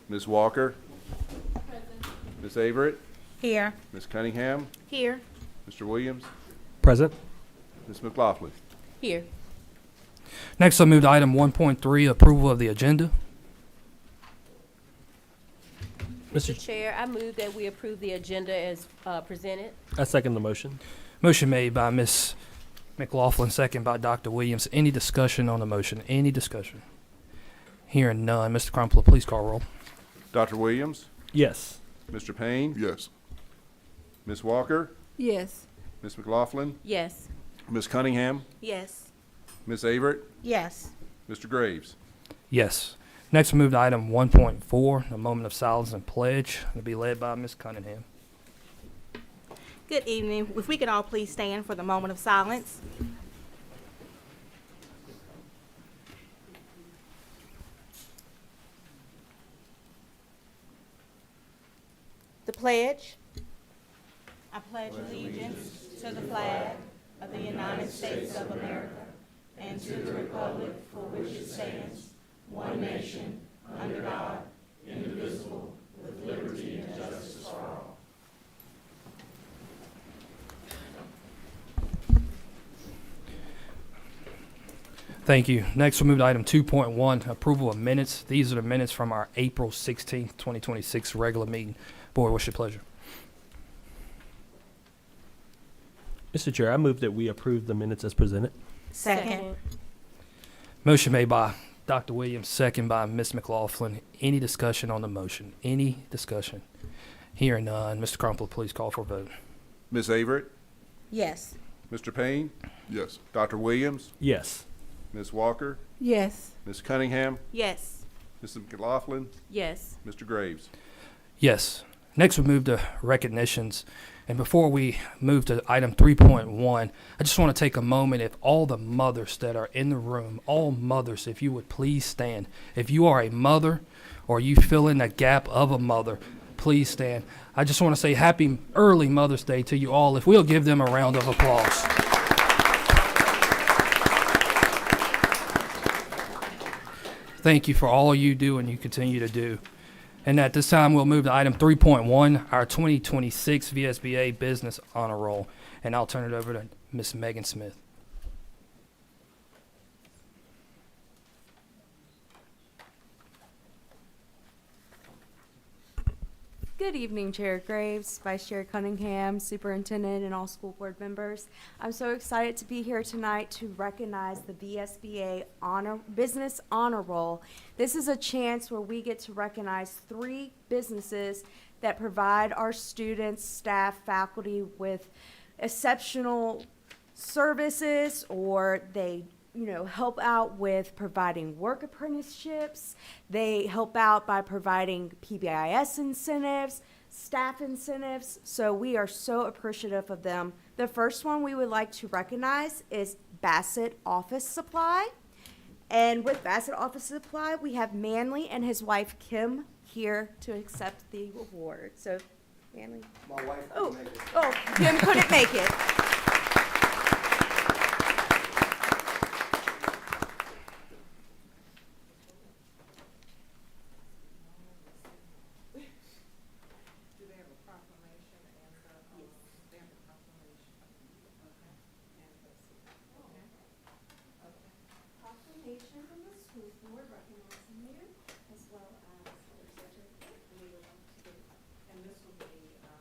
Ms. Walker? Ms. Averett? Here. Ms. Cunningham? Here. Mr. Williams? Present. Ms. McLaughlin? Here. Next, I'll move to item 1.3, approval of the agenda. Mr. Chair, I move that we approve the agenda as presented. I second the motion. Motion made by Ms. McLaughlin, second by Dr. Williams. Any discussion on the motion? Any discussion? Hearing none. Mr. Crumpler, please call roll. Dr. Williams? Yes. Mr. Payne? Yes. Ms. Walker? Yes. Ms. McLaughlin? Yes. Ms. Cunningham? Yes. Ms. Averett? Yes. Mr. Graves? Yes. Next, we'll move to item 1.4, a moment of silence and pledge. It'll be led by Ms. Cunningham. Good evening. If we could all please stand for the moment of silence. The pledge. I pledge allegiance to the flag of the United States of America and to the republic for which it stands, one nation, under God, indivisible, with liberty and justice for all. Thank you. Next, we'll move to item 2.1, approval of minutes. These are the minutes from our April 16th, 2026 regular meeting. Board, what's your pleasure? Mr. Chair, I move that we approve the minutes as presented. Second. Motion made by Dr. Williams, second by Ms. McLaughlin. Any discussion on the motion? Any discussion? Hearing none. Mr. Crumpler, please call for a vote. Ms. Averett? Yes. Mr. Payne? Yes. Dr. Williams? Yes. Ms. Walker? Yes. Ms. Cunningham? Yes. Ms. McLaughlin? Yes. Mr. Graves? Yes. Next, we'll move to recognitions. And before we move to item 3.1, I just want to take a moment. If all the mothers that are in the room, all mothers, if you would please stand. If you are a mother or you fill in the gap of a mother, please stand. I just want to say happy early Mother's Day to you all. If we'll give them a round of applause. Thank you for all you do and you continue to do. And at this time, we'll move to item 3.1, our 2026 VSBA Business Honor Roll. And I'll turn it over to Ms. Megan Smith. Good evening, Chair Graves, Vice Chair Cunningham, Superintendent, and all school board members. I'm so excited to be here tonight to recognize the VSBA Business Honor Roll. This is a chance where we get to recognize 3 businesses that provide our students, staff, faculty with exceptional services, or they help out with providing work apprenticeships. They help out by providing PBIS incentives, staff incentives. So we are so appreciative of them. The first one we would like to recognize is Bassett Office Supply. And with Bassett Office Supply, we have Manley and his wife, Kim, here to accept the award. So, Manley. My wife couldn't make it. Oh, Kim couldn't make it. Proclamation from the school board recognizing you, as well as the certificate we would like to give. And this will be a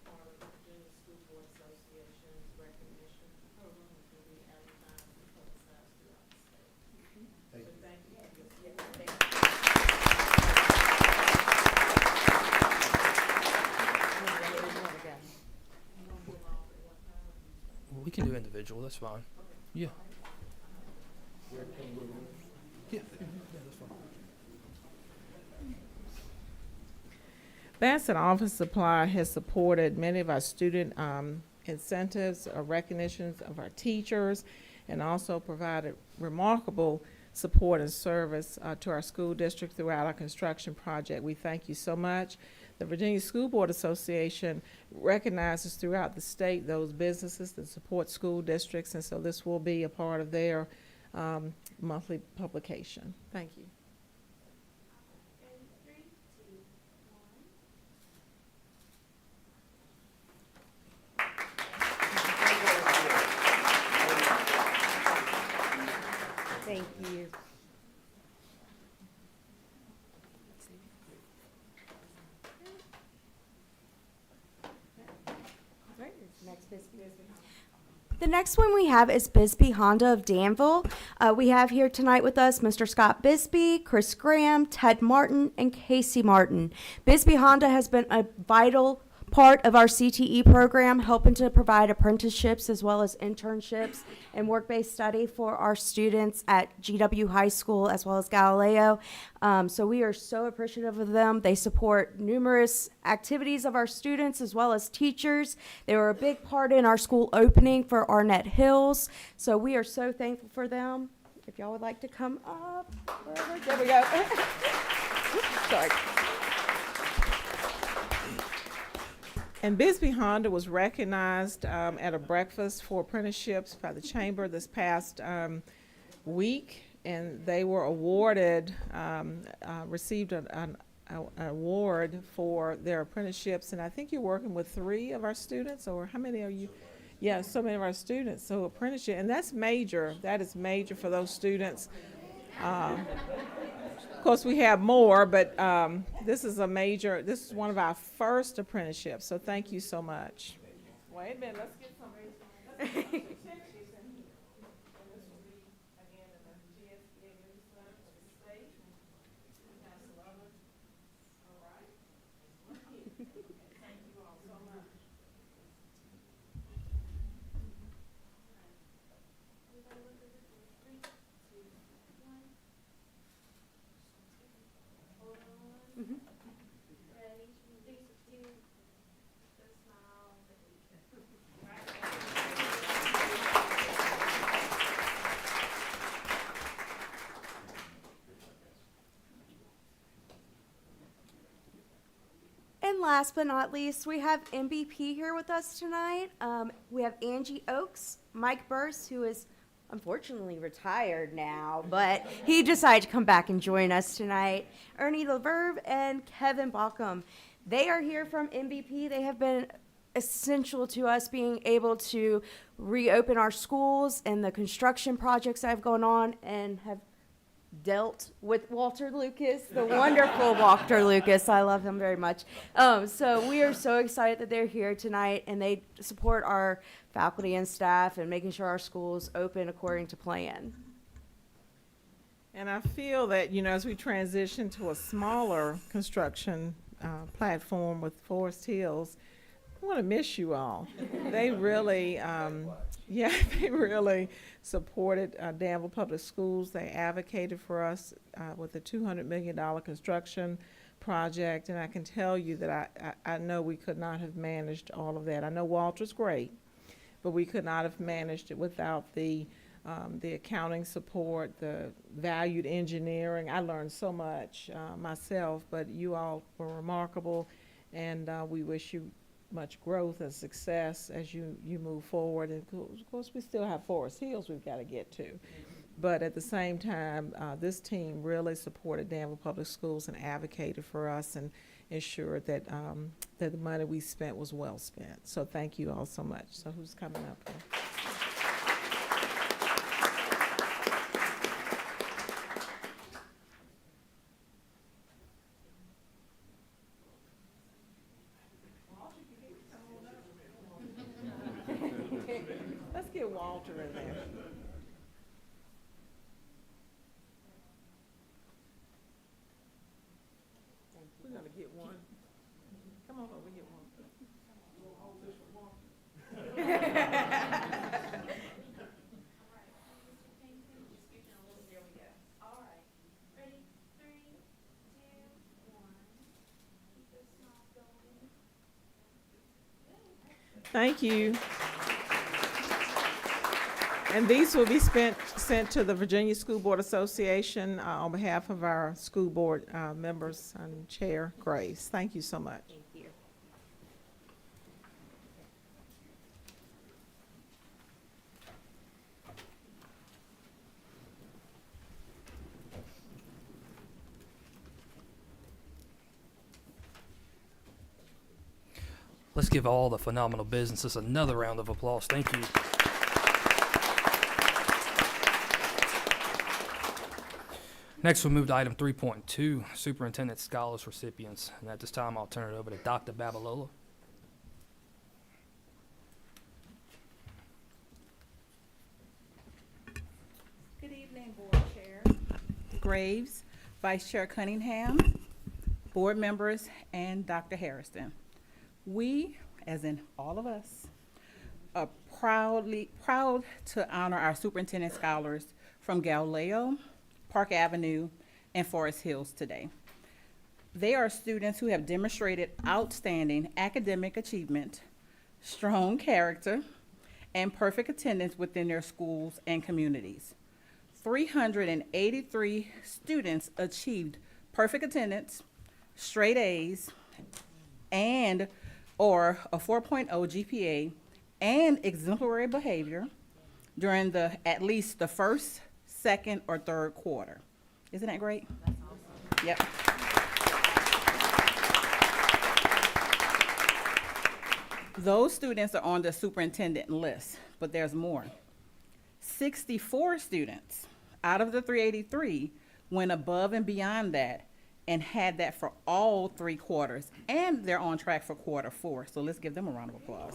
part of the Virginia School Board Association's recognition program, which will be advertised and publicized throughout the state. So thank you. We can do individual, that's fine. Yeah. Yeah, that's fine. Bassett Office Supply has supported many of our student incentives or recognitions of our teachers, and also provided remarkable support and service to our school district throughout our construction project. We thank you so much. The Virginia School Board Association recognizes throughout the state those businesses that support school districts, and so this will be a part of their monthly publication. Thank you. And 3, 2, The next one we have is Bisbee Honda of Danville. We have here tonight with us Mr. Scott Bisbee, Chris Graham, Ted Martin, and Casey Martin. Bisbee Honda has been a vital part of our CTE program, helping to provide apprenticeships as well as internships and work-based study for our students at GW High School as well as Galileo. So we are so appreciative of them. They support numerous activities of our students as well as teachers. They were a big part in our school opening for Arnett Hills. So we are so thankful for them. If y'all would like to come up. There we go. Sorry. And Bisbee Honda was recognized at a breakfast for apprenticeships by the Chamber this past week, and they were awarded, received an award for their apprenticeships. And I think you're working with 3 of our students, or how many are you? Yeah, so many of our students. So apprenticeship, and that's major. That is major for those students. Of course, we have more, but this is one of our first apprenticeships, so thank you so much. Wait a minute, let's get somebody. And last but not least, we have MVP here with us tonight. We have Angie Oakes, Mike Burse, who is unfortunately retired now, but he decided to come back and join us tonight. Ernie Leverve and Kevin Baucom. They are here from MVP. They have been essential to us being able to reopen our schools and the construction projects that have gone on, and have dealt with Walter Lucas, the wonderful Walter Lucas. I love him very much. So we are so excited that they're here tonight, and they support our faculty and staff and making sure our schools open according to plan. And I feel that, as we transition to a smaller construction platform with Forest Hills, I want to miss you all. They really, they really supported Danville Public Schools. They advocated for us with a $200 million construction project, and I can tell you that I know we could not have managed all of that. I know Walter's great, but we could not have managed it without the accounting support, the valued engineering. I learned so much myself, but you all were remarkable, and we wish you much growth and success as you move forward. And of course, we still have Forest Hills we've got to get to. But at the same time, this team really supported Danville Public Schools and advocated for us and ensured that that the money we spent was well spent. So thank you all so much. So who's coming up here? Let's get Walter in there. We're gonna get one. Come on over, get one. Thank you. And these will be sent to the Virginia School Board Association on behalf of our school board members and Chair Graves. Thank you so much. Thank you. Let's give all the phenomenal businesses another round of applause. Thank you. Next, we'll move to item 3.2, Superintendent Scholars Recipients. And at this time, I'll turn it over to Dr. Babalola. Graves, Vice Chair Cunningham, board members, and Dr. Harrison. We, as in all of us, are proud to honor our superintendent scholars from Galileo, Park Avenue, and Forest Hills today. They are students who have demonstrated outstanding academic achievement, strong character, and perfect attendance within their schools and communities. 383 students achieved perfect attendance, straight A's, and or a 4.0 GPA and exemplary behavior during at least the first, second, or third quarter. Isn't that great? That's awesome. Yep. Those students are on the superintendent list, but there's more. 64 students out of the 383 went above and beyond that and had that for all 3 quarters, and they're on track for quarter 4. So let's give them a round of applause.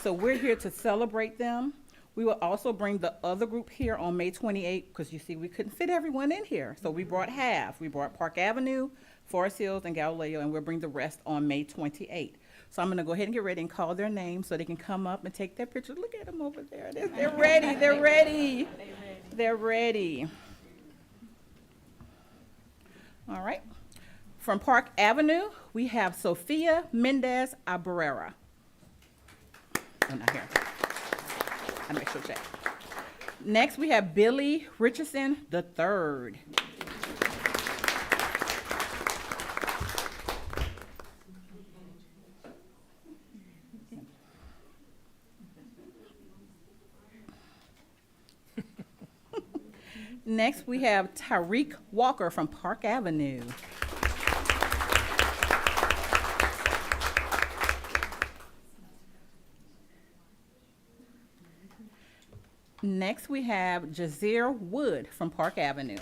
So we're here to celebrate them. We will also bring the other group here on May 28th, because you see we couldn't fit everyone in here. So we brought half. We brought Park Avenue, Forest Hills, and Galileo, and we'll bring the rest on May 28th. So I'm gonna go ahead and get ready and call their names so they can come up and take their pictures. Look at them over there. They're ready, they're ready. They're ready. All right. From Park Avenue, we have Sophia Mendez Abrera. Oh, not here. I make sure check. Next, we have Billy Richardson III. Next, we have Tyreek Walker from Park Avenue. Next, we have Jazeer Wood from Park Avenue.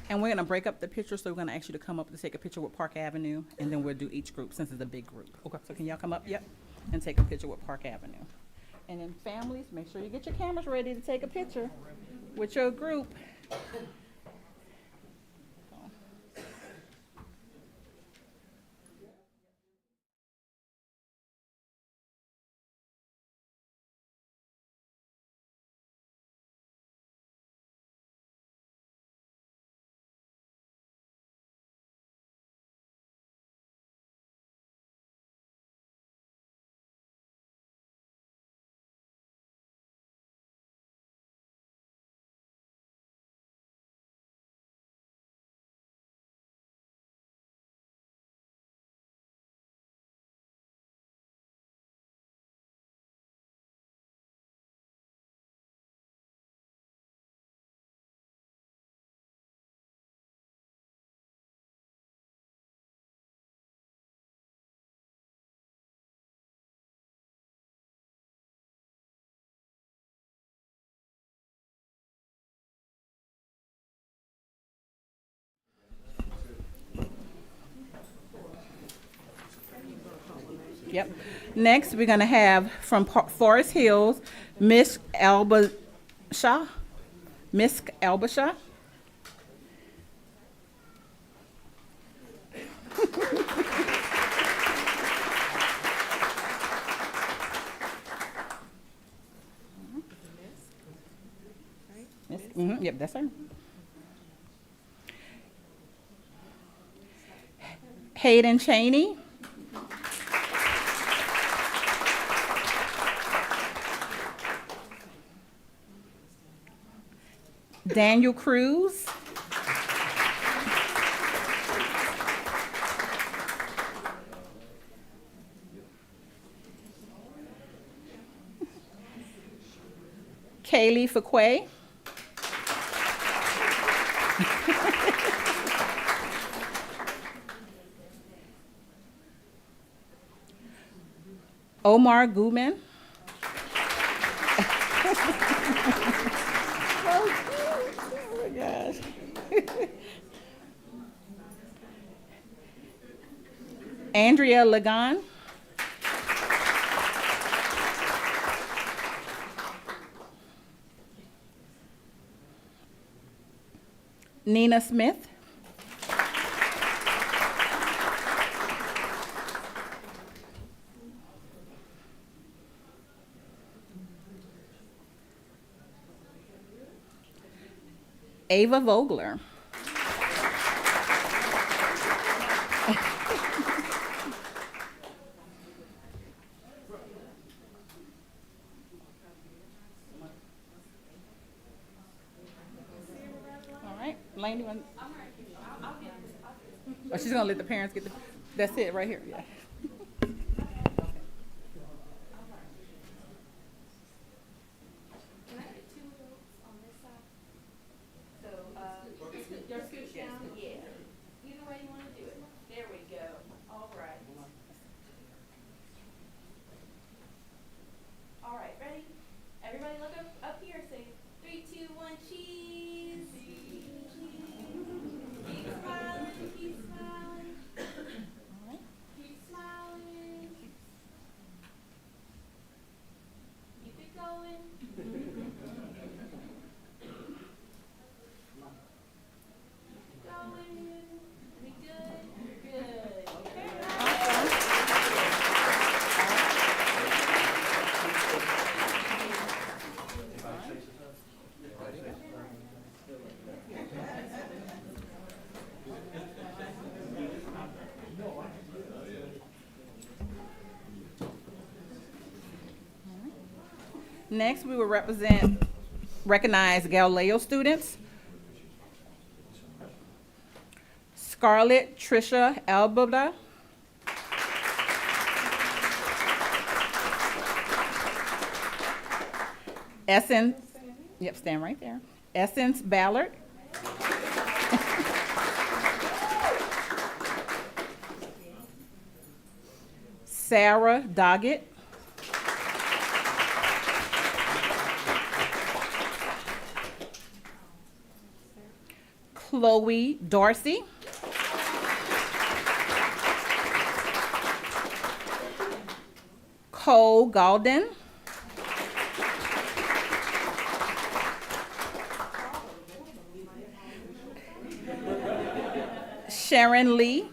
And we're gonna break up the picture, so we're gonna ask you to come up to take a picture with Park Avenue, and then we'll do each group since it's a big group. Okay. So can y'all come up? Yep. And take a picture with Park Avenue. And then families, make sure you get your cameras ready to take a picture with your group. Yep. Next, we're gonna have from Forest Hills, Miss Albashaw. Miss Albashaw. Yep, that's her. Hayden Cheney. Daniel Cruz. Kaylee Fuquay. Omar Guman. Oh my gosh. Andrea Lagan. Nina Smith. Ava Vogler. All right, Lane, you want? Oh, she's gonna let the parents get the, that's it right here, yeah. Either way you want to do it. There we go. All right. All right, ready? Everybody look up here. Say 3, 2, 1, cheese. Keep smiling, keep smiling. Keep smiling. Keep it going. Going. We good? Good. Next, we will recognize Galileo students. Scarlett Trisha Albuda. Essence, yep, stand right there. Essence Ballard. Sarah Doggett. Chloe Darcy. Cole Galden. Sharon Lee.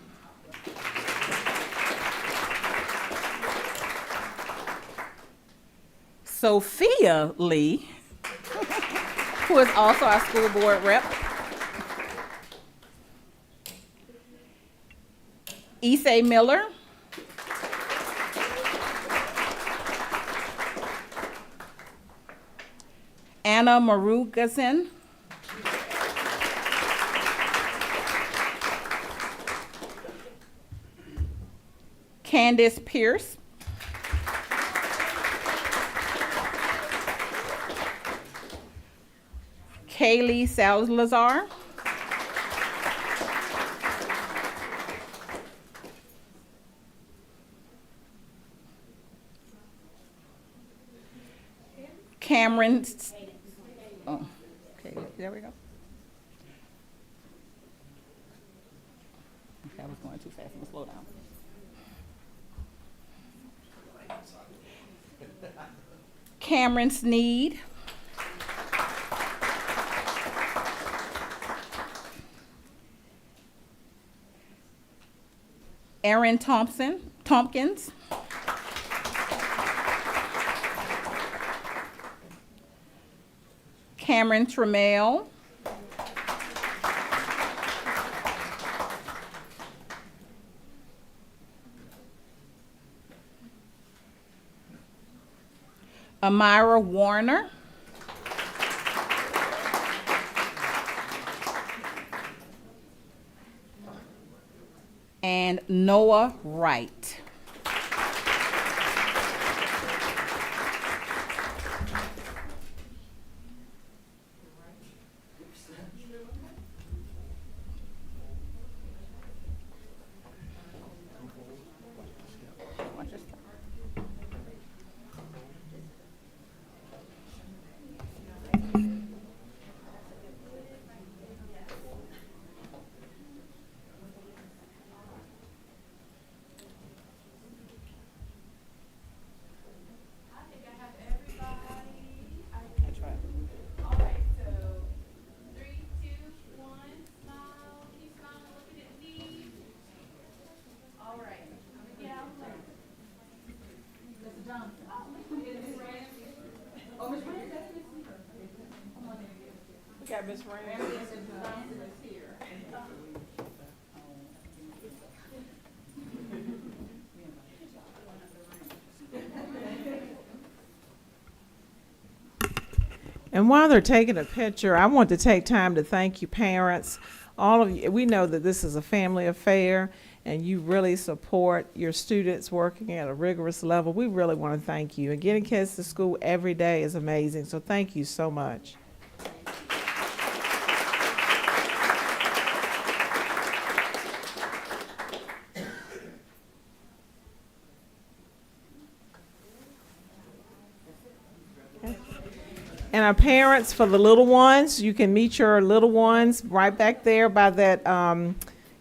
Sophia Lee, who is also our school board rep. Issei Miller. Anna Marugason. Candace Pierce. Kaylee Salazar. Cameron. Oh, okay, there we go. Okay, I was going too fast. I'm gonna slow down. Cameron Sneed. Aaron Tompkins. Cameron Trammell. Amira Warner. And Noah Wright. have Ms. Ramsey. And while they're taking a picture, I want to take time to thank you, parents. All of you, we know that this is a family affair, and you really support your students working at a rigorous level. We really want to thank you. And getting kids to school every day is amazing, so thank you so much. And our parents, for the little ones, you can meet your little ones right back there by that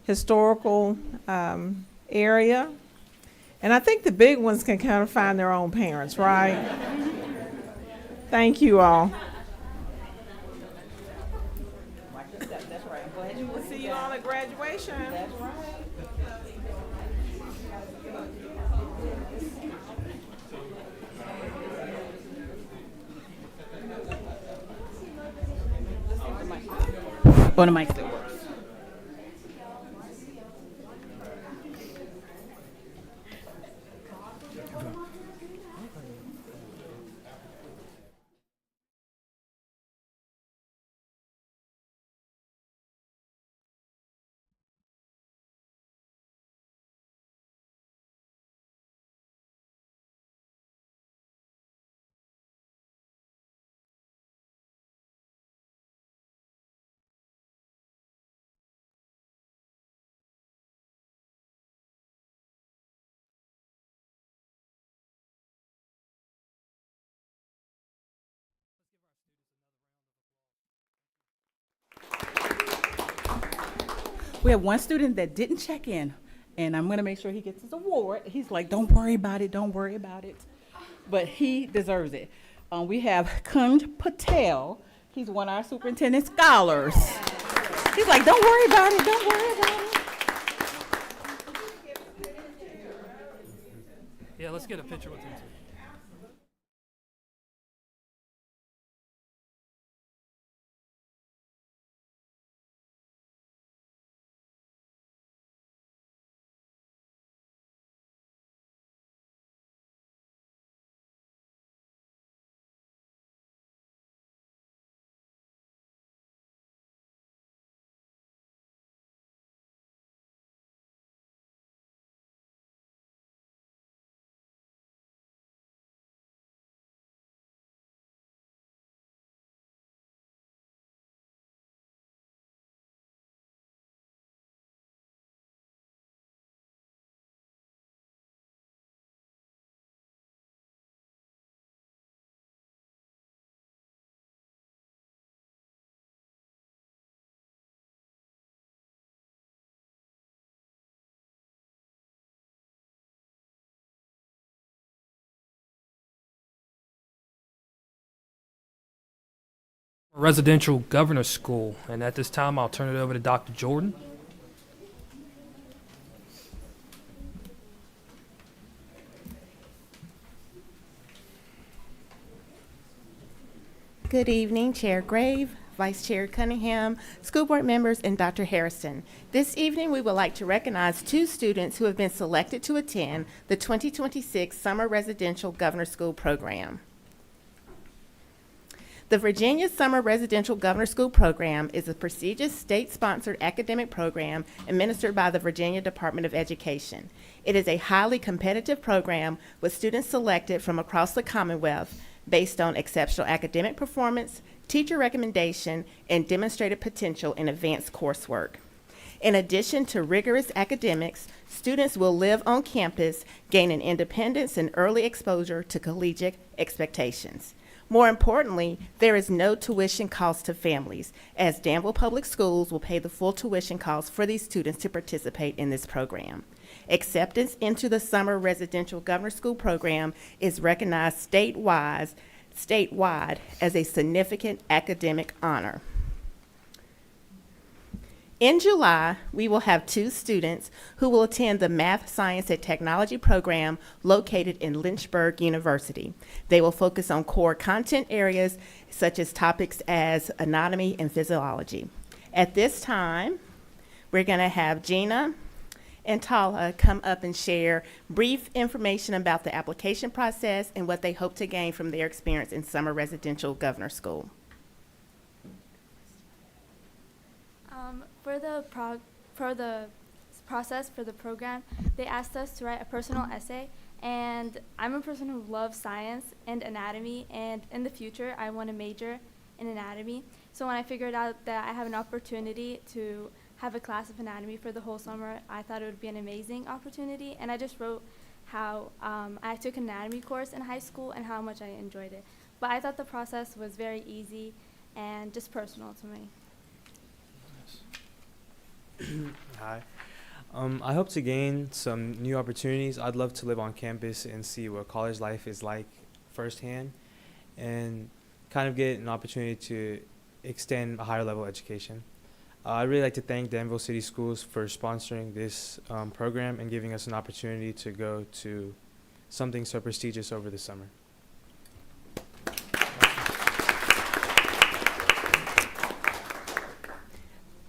historical area. And I think the big ones can kind of find their own parents, right? Thank you all. That's right. I'm glad you We'll see you all at graduation. That's right. One of my still works. We have one student that didn't check in, and I'm gonna make sure he gets his award. He's like, don't worry about it, don't worry about it. But he deserves it. We have Kund Patel. He's one of our superintendent scholars. He's like, don't worry about it, don't worry about it. Yeah, let's get a picture with him too. Residential Governor School, and at this time I'll turn it over to Dr. Jordan. Good evening, Chair Grave, Vice Chair Cunningham, school board members, and Dr. Harrison. This evening, we would like to recognize 2 students who have been selected to attend the 2026 Summer Residential Governor School Program. The Virginia Summer Residential Governor School Program is a prestigious state-sponsored academic program administered by the Virginia Department of Education. It is a highly competitive program with students selected from across the Commonwealth based on exceptional academic performance, teacher recommendation, and demonstrated potential in advanced coursework. In addition to rigorous academics, students will live on campus, gaining independence and early exposure to collegiate expectations. More importantly, there is no tuition cost to families, as Danville Public Schools will pay the full tuition cost for these students to participate in this program. Acceptance into the Summer Residential Governor School Program is recognized statewide as a significant academic honor. In July, we will have 2 students who will attend the Math, Science, and Technology program located in Lynchburg University. They will focus on core content areas such as topics as anatomy and physiology. At this time, we're going to have Gina and Tala come up and share brief information about the application process and what they hope to gain from their experience in summer residential Governor School. For the process for the program, they asked us to write a personal essay, and I'm a person who loves science and anatomy, and in the future I want to major in anatomy. So when I figured out that I have an opportunity to have a class of anatomy for the whole summer, I thought it would be an amazing opportunity, and I just wrote how I took an anatomy course in high school and how much I enjoyed it. But I thought the process was very easy and just personal to me. Hi. I hope to gain some new opportunities. I'd love to live on campus and see what college life is like firsthand and kind of get an opportunity to extend a higher level education. I'd really like to thank Danville City Schools for sponsoring this program and giving us an opportunity to go to something so prestigious over the summer.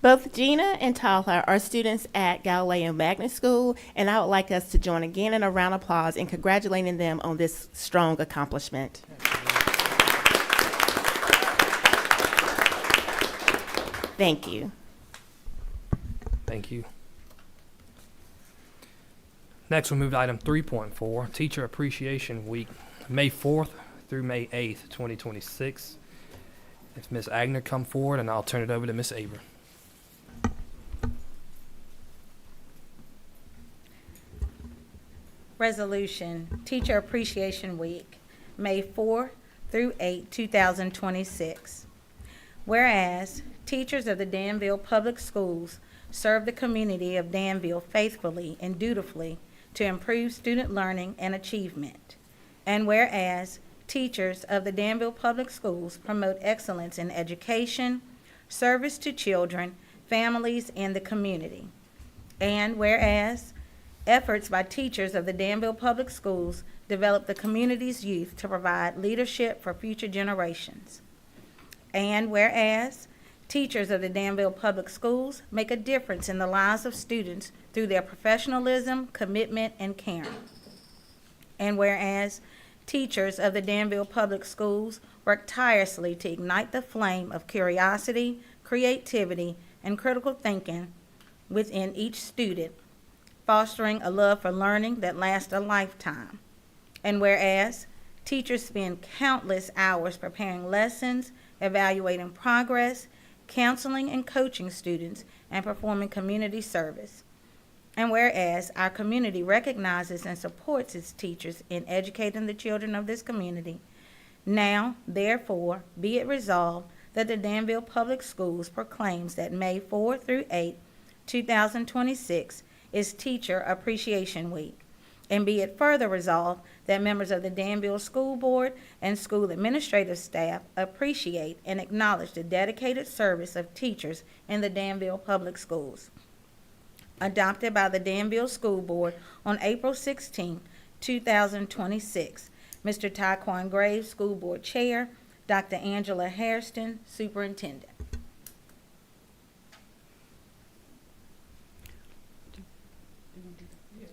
Both Gina and Tala are students at Galileo Magnet School, and I would like us to join again in a round of applause in congratulating them on this strong accomplishment. Thank you. Thank you. Next, we'll move to item 3.4, Teacher Appreciation Week, May 4th through May 8th, 2026. If Ms. Agner come forward, and I'll turn it over to Ms. Aber. Resolution, Teacher Appreciation Week, May 4 through 8, 2026. Whereas teachers of the Danville Public Schools serve the community of Danville faithfully and dutifully to improve student learning and achievement. And whereas teachers of the Danville Public Schools promote excellence in education, service to children, families, and the community. And whereas efforts by teachers of the Danville Public Schools develop the community's youth to provide leadership for future generations. And whereas teachers of the Danville Public Schools make a difference in the lives of students through their professionalism, commitment, and caring. And whereas teachers of the Danville Public Schools work tirelessly to ignite the flame of curiosity, creativity, and critical thinking within each student, fostering a love for learning that lasts a lifetime. And whereas teachers spend countless hours preparing lessons, evaluating progress, counseling and coaching students, and performing community service. And whereas our community recognizes and supports its teachers in educating the children of this community, now, therefore, be it resolved that the Danville Public Schools proclaims that May 4 through 8, 2026 is Teacher Appreciation Week. And be it further resolved that members of the Danville School Board and school administrative staff appreciate and acknowledge the dedicated service of teachers in the Danville Public Schools. Adopted by the Danville School Board on April 16, 2026. Mr. Taquan Graves, School Board Chair, Dr. Angela Hairston, Superintendent.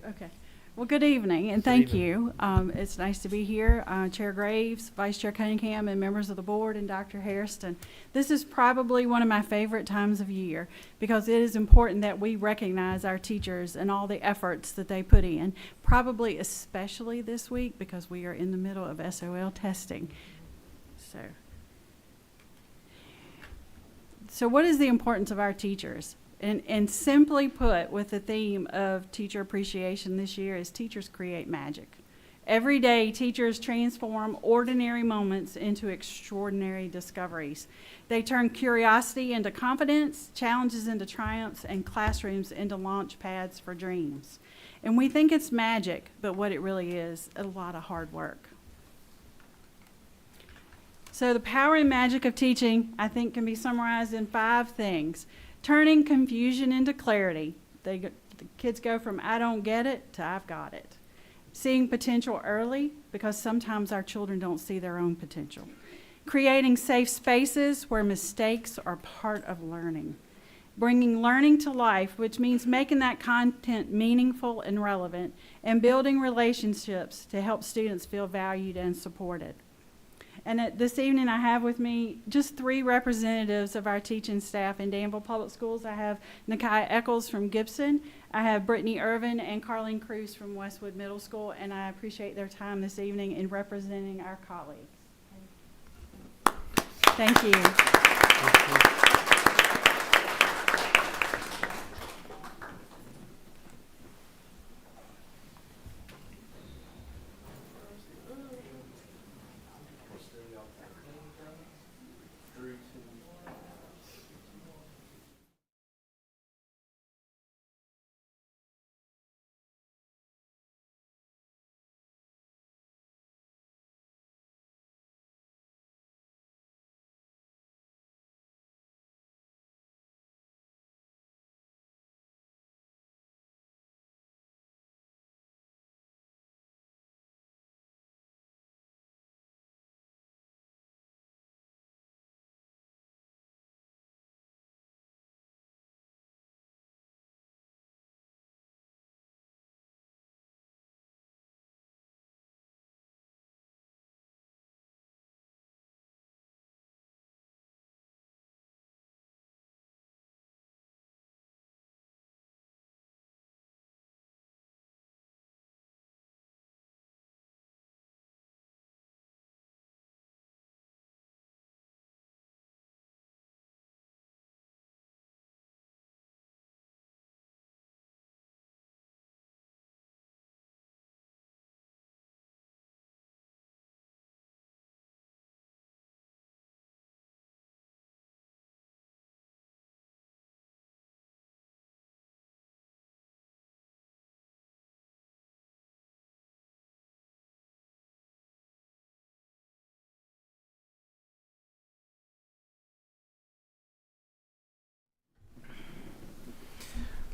Okay. Well, good evening, and thank you. It's nice to be here. Chair Graves, Vice Chair Cunningham, and members of the board, and Dr. Hairston. This is probably one of my favorite times of year because it is important that we recognize our teachers and all the efforts that they put in, probably especially this week because we are in the middle of SOL testing. So what is the importance of our teachers? And simply put, with the theme of teacher appreciation this year, is teachers create magic. Every day, teachers transform ordinary moments into extraordinary discoveries. They turn curiosity into confidence, challenges into triumphs, and classrooms into launch pads for dreams. And we think it's magic, but what it really is, a lot of hard work. So the power and magic of teaching, I think, can be summarized in 5 things. turning confusion into clarity. The kids go from I don't get it to I've got it. Seeing potential early, because sometimes our children don't see their own potential. Creating safe spaces where mistakes are part of learning. Bringing learning to life, which means making that content meaningful and relevant, and building relationships to help students feel valued and supported. And this evening I have with me just 3 representatives of our teaching staff in Danville Public Schools. I have Nakai Eccles from Gibson, I have Brittany Irvin and Carlene Cruz from Westwood Middle School, and I appreciate their time this evening in representing our colleagues. Thank you.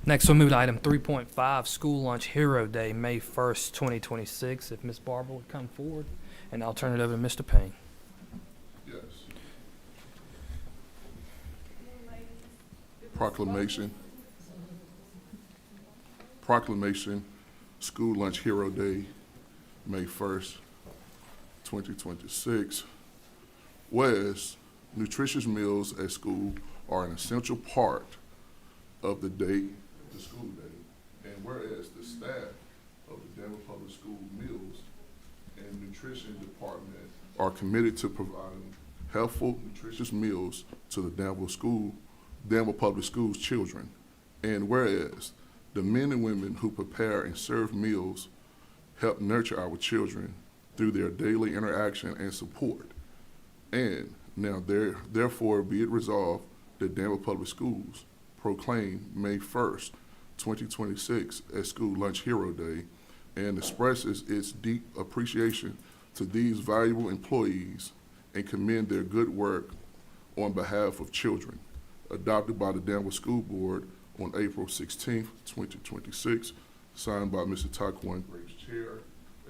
Next, we'll move to item 3.5, School Lunch Hero Day, May 1st, 2026. If Ms. Barber would come forward, and I'll turn it over to Mr. Payne. Yes. Proclamation. Proclamation, School Lunch Hero Day, May 1st, 2026. Whereas nutritious meals at school are an essential part of the day, the school day, and whereas the staff of the Danville Public School Meals and Nutrition Department are committed to providing healthful, nutritious meals to the Danville Public Schools children, and whereas the men and women who prepare and serve meals help nurture our children through their daily interaction and support, and now therefore be it resolved that Danville Public Schools proclaim May 1st, 2026 as School Lunch Hero Day and expresses its deep appreciation to these valuable employees and commend their good work on behalf of children, adopted by the Danville School Board on April 16th, 2026, signed by Mr. Taquan Graves, Chair,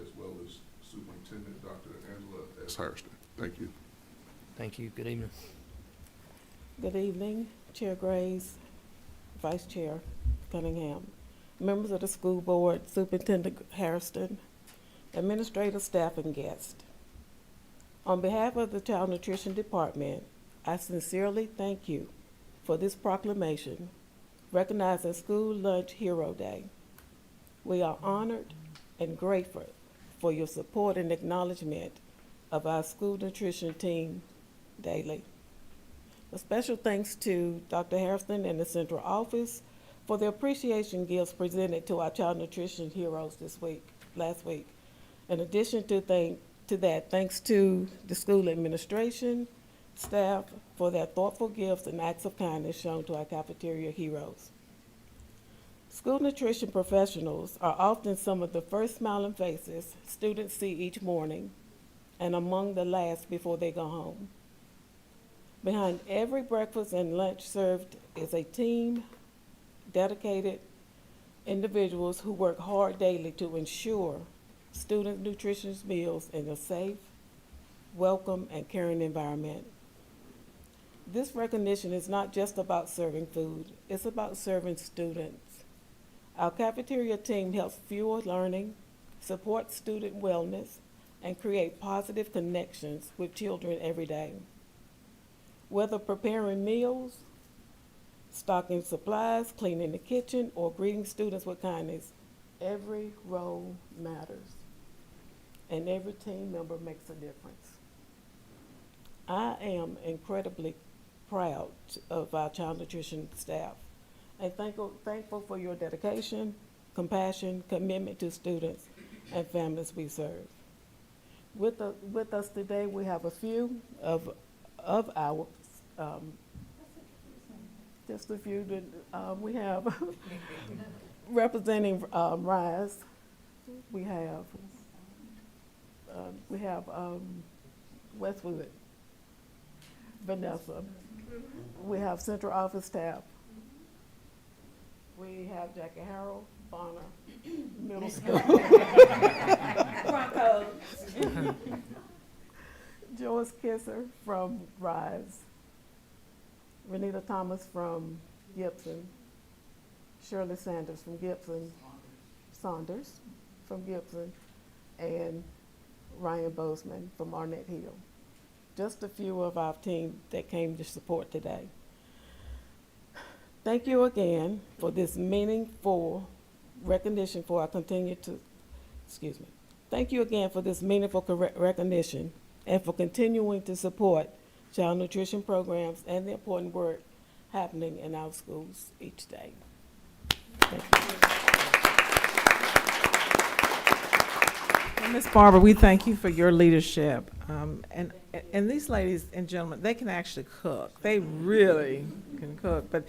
as well as Superintendent Dr. Angela S. Hairston. Thank you. Thank you. Good evening. Good evening, Chair Graves, Vice Chair Cunningham, members of the school board, Superintendent Hairston, administrative staff, and guests. On behalf of the Child Nutrition Department, I sincerely thank you for this proclamation recognizing School Lunch Hero Day. We are honored and grateful for your support and acknowledgement of our school nutrition team daily. A special thanks to Dr. Hairston and the Central Office for the appreciation gifts presented to our child nutrition heroes last week. In addition to that, thanks to the school administration, staff for their thoughtful gifts and acts of kindness shown to our cafeteria heroes. School nutrition professionals are often some of the first smiling faces students see each morning and among the last before they go home. Behind every breakfast and lunch served is a team, dedicated individuals who work hard daily to ensure student nutritious meals in a safe, welcome, and caring environment. This recognition is not just about serving food, it's about serving students. Our cafeteria team helps fuel learning, support student wellness, and create positive connections with children every day. Whether preparing meals, stocking supplies, cleaning the kitchen, or greeting students with kindness, every role matters, and every team member makes a difference. I am incredibly proud of our child nutrition staff and thankful for your dedication, compassion, commitment to students and families we serve. With us today, we have a few of our, just a few that we have representing RISE. We have Westwood, Vanessa. We have central office staff. We have Jackie Harrell, Bonner Middle School. Broncos. Joyce Kisser from RISE. Renita Thomas from Gibson. Shirley Sanders from Gibson. Saunders from Gibson. And Ryan Bozeman from Arnett Hill. Just a few of our team that came to support today. Thank you again for this meaningful recognition for our Thank you again for this meaningful recognition and for continuing to support child nutrition programs and the important work happening in our schools each day. Thank you. Ms. Barber, we thank you for your leadership. And these ladies and gentlemen, they can actually cook. They really can cook. But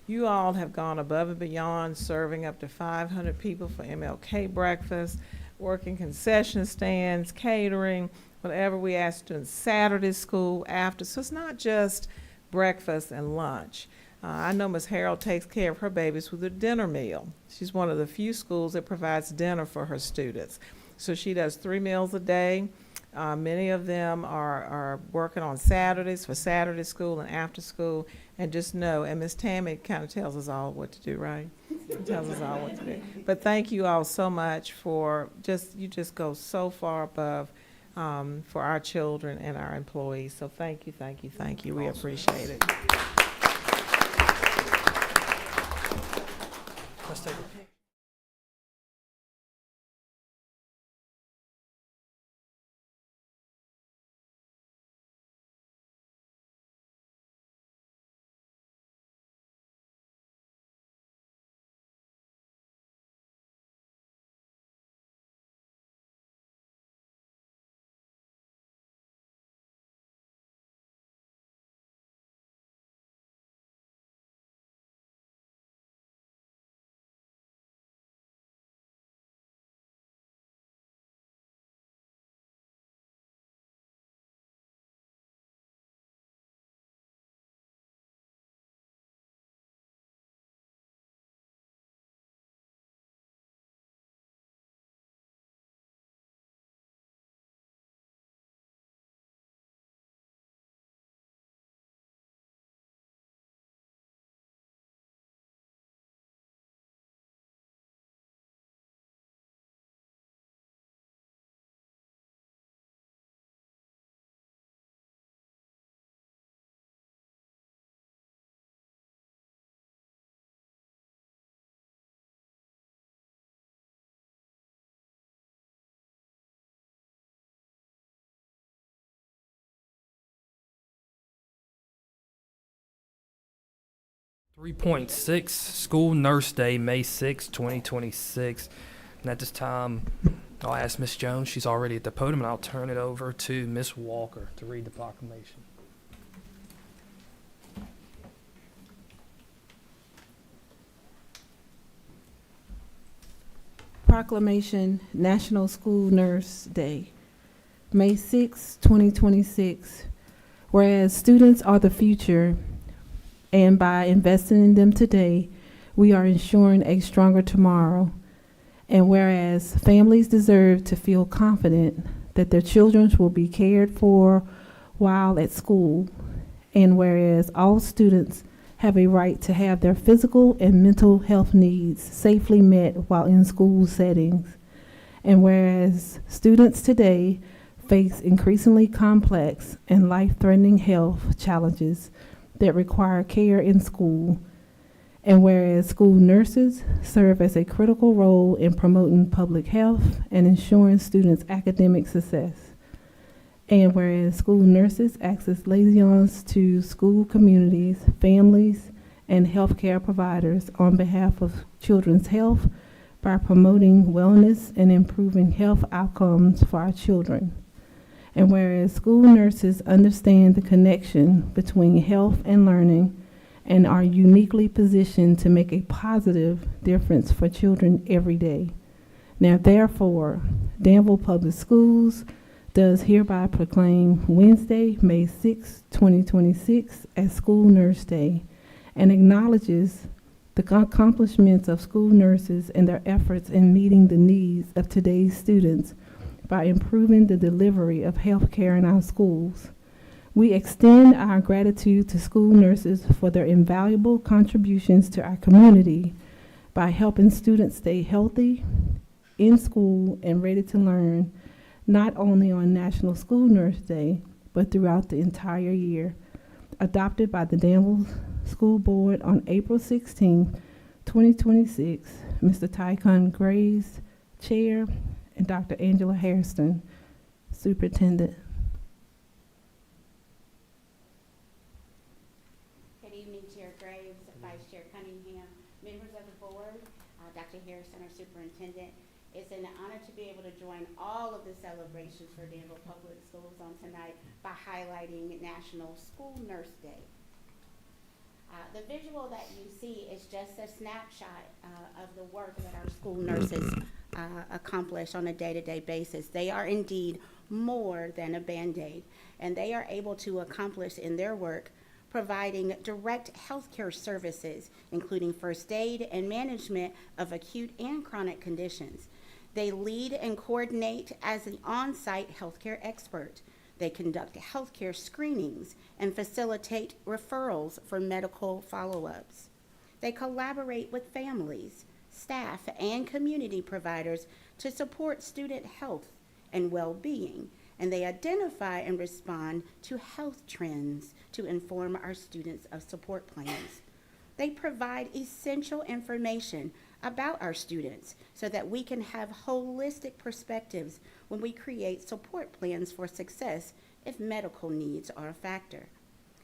you all have gone above and beyond, serving up to 500 people for MLK breakfast, working concession stands, catering, whatever we ask students, Saturday school, after. So it's not just breakfast and lunch. I know Ms. Harrell takes care of her babies with a dinner meal. She's one of the few schools that provides dinner for her students. So she does 3 meals a day. Many of them are working on Saturdays for Saturday school and after school. And just know, and Ms. Tammy kind of tells us all what to do, right? Tells us all what to do. But thank you all so much for you just go so far above for our children and our employees. So thank you, thank you, thank you. We appreciate it. Let's take a picture. .6 School Nurse Day, May 6, 2026. And at this time, I'll ask Ms. Jones. She's already at the podium, and I'll turn it over to Ms. Walker to read the proclamation. Proclamation, National School Nurse Day, May 6, 2026. Whereas students are the future, and by investing in them today, we are ensuring a stronger tomorrow. And whereas families deserve to feel confident that their children will be cared for while at school, and whereas all students have a right to have their physical and mental health needs safely met while in school settings, and whereas students today face increasingly complex and life-threatening health challenges that require care in school, and whereas school nurses serve as a critical role in promoting public health and ensuring students' academic success, and whereas school nurses act as liaisons to school communities, families, and healthcare providers on behalf of children's health by promoting wellness and improving health outcomes for our children. And whereas school nurses understand the connection between health and learning and are uniquely positioned to make a positive difference for children every day. Now, therefore, Danville Public Schools does hereby proclaim Wednesday, May 6, 2026 as School Nurse Day and acknowledges the accomplishments of school nurses and their efforts in meeting the needs of today's students by improving the delivery of health care in our schools. We extend our gratitude to school nurses for their invaluable contributions to our community by helping students stay healthy, in school, and ready to learn, not only on National School Nurse Day, but throughout the entire year. Adopted by the Danville School Board on April 16, 2026, Mr. Tycon Graves, Chair, and Dr. Angela Hairston, Superintendent. Good evening, Chair Graves, Vice Chair Cunningham, members of the board, Dr. Harrison, our superintendent. It's an honor to be able to join all of the celebrations for Danville Public Schools on tonight by highlighting National School Nurse Day. The visual that you see is just a snapshot of the work that our school nurses accomplish on a day-to-day basis. They are indeed more than a Band-Aid, and they are able to accomplish in their work providing direct healthcare services, including first aid and management of acute and chronic conditions. They lead and coordinate as an on-site healthcare expert. They conduct healthcare screenings and facilitate referrals for medical follow-ups. They collaborate with families, staff, and community providers to support student health and well-being, and they identify and respond to health trends to inform our students of support plans. They provide essential information about our students so that we can have holistic perspectives when we create support plans for success if medical needs are a factor.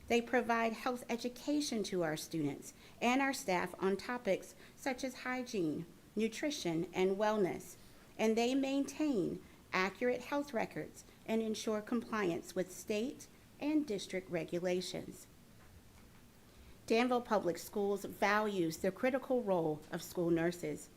They provide health education to our students and our staff on topics such as hygiene, nutrition, and wellness, and they maintain accurate health records and ensure compliance with state and district regulations. Danville Public Schools values the critical role of school nurses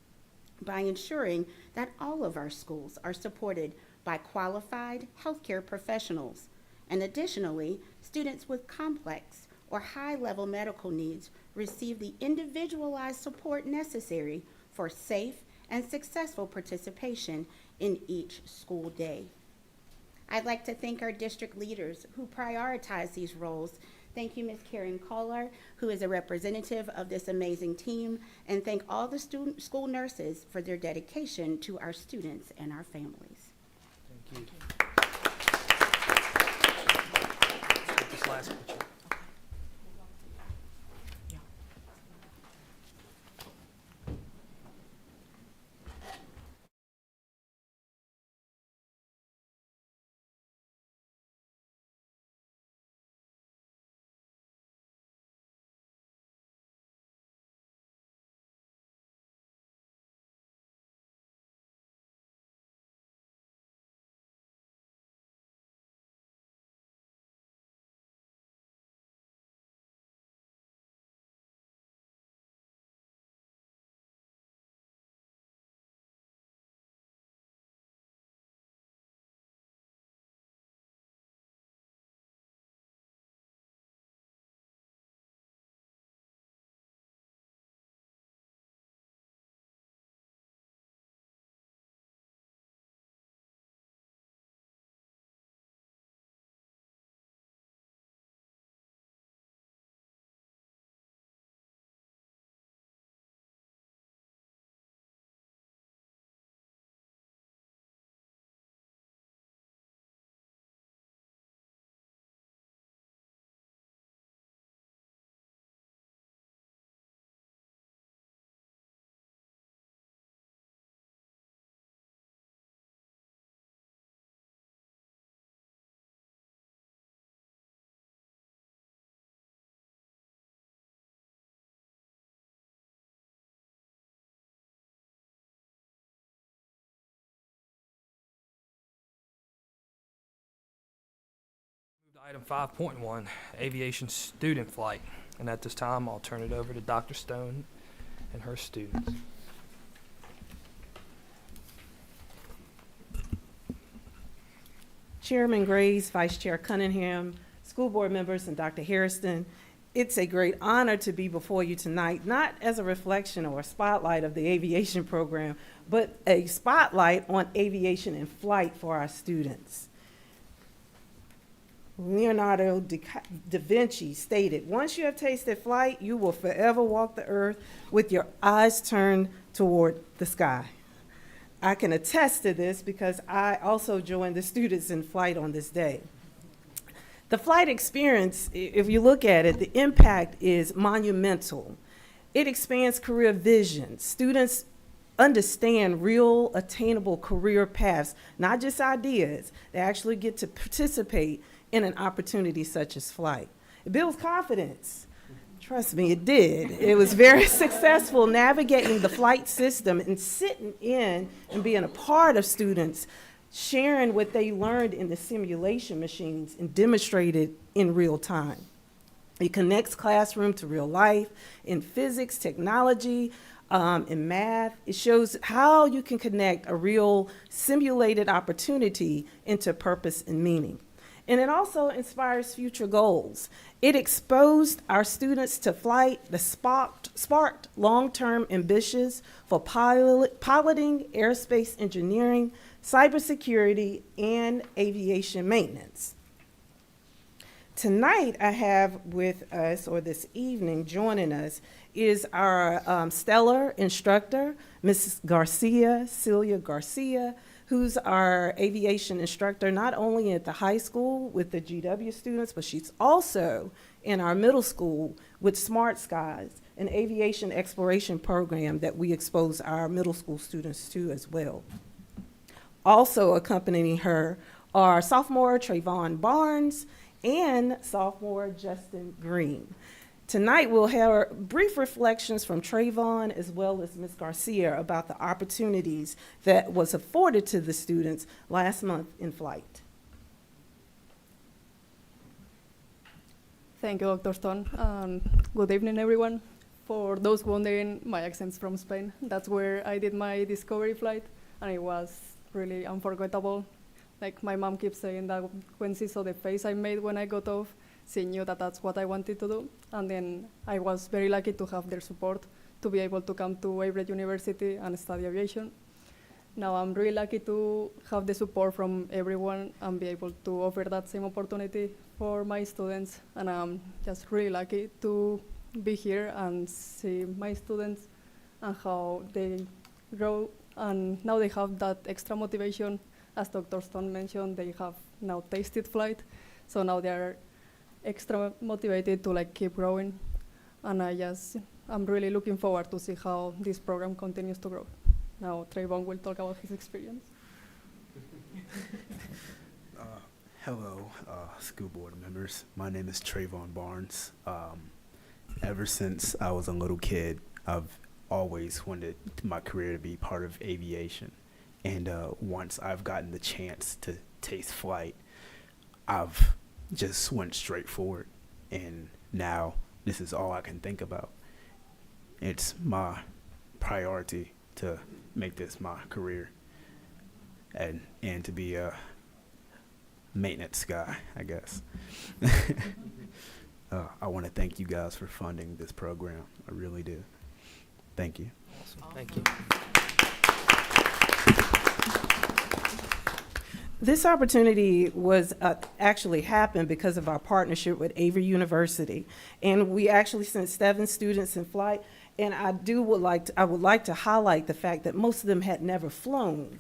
by ensuring that all of our schools are supported by qualified healthcare professionals. And additionally, students with complex or high-level medical needs receive the individualized support necessary for safe and successful participation in each school day. I'd like to thank our district leaders who prioritize these roles. Thank you, Ms. Karen Kohler, who is a representative of this amazing team, and thank all the school nurses for their dedication to our students and our families. Thank you. This last picture. Item 5.1, aviation student flight. And at this time, I'll turn it over to Dr. Stone and her students. Chairman Graves, Vice Chair Cunningham, school board members, and Dr. Hairston, it's a great honor to be before you tonight, not as a reflection or a spotlight of the aviation program, but a spotlight on aviation and flight for our students. Leonardo da Vinci stated, "Once you have tasted flight, you will forever walk the earth with your eyes turned toward the sky." I can attest to this because I also joined the students in flight on this day. The flight experience, if you look at it, the impact is monumental. It expands career vision. Students understand real attainable career paths, not just ideas. They actually get to participate in an opportunity such as flight. It builds confidence. Trust me, it did. It was very successful navigating the flight system and sitting in and being a part of students, sharing what they learned in the simulation machines and demonstrated in real time. It connects classroom to real life in physics, technology, in math. It shows how you can connect a real simulated opportunity into purpose and meaning. And it also inspires future goals. It exposed our students to flight that sparked long-term ambitions for piloting, aerospace engineering, cybersecurity, and aviation maintenance. Tonight, I have with us, or this evening, joining us, is our stellar instructor, Mrs. Garcia, Celia Garcia, who's our aviation instructor, not only at the high school with the GW students, but she's also in our middle school with Smart Skies, an aviation exploration program that we expose our middle school students to as well. Also accompanying her are sophomore Trayvon Barnes and sophomore Justin Green. Tonight, we'll have brief reflections from Trayvon as well as Ms. Garcia about the opportunities that was afforded to the students last month in flight. Thank you, Dr. Stone. Good evening, everyone. For those wondering, my accent's from Spain. That's where I did my discovery flight, and it was really unforgettable. Like my mom keeps saying that when she saw the face I made when I got off, she knew that that's what I wanted to do. And then I was very lucky to have their support to be able to come to Everett University and study aviation. Now I'm really lucky to have the support from everyone and be able to offer that same opportunity for my students. And I'm just really lucky to be here and see my students and how they grow. And now they have that extra motivation. As Dr. Stone mentioned, they have now tasted flight. So now they are extra motivated to keep growing. And I'm really looking forward to see how this program continues to grow. Now Trayvon will talk about his experience. Hello, school board members. My name is Trayvon Barnes. Ever since I was a little kid, I've always wanted my career to be part of aviation. And once I've gotten the chance to taste flight, I've just went straight forward. And now this is all I can think about. It's my priority to make this my career and to be a maintenance guy, I guess. I want to thank you guys for funding this program. I really do. Thank you. Awesome. Thank you. This opportunity was actually happened because of our partnership with Avery University. And we actually sent 7 students in flight. And I would like to highlight the fact that most of them had never flown.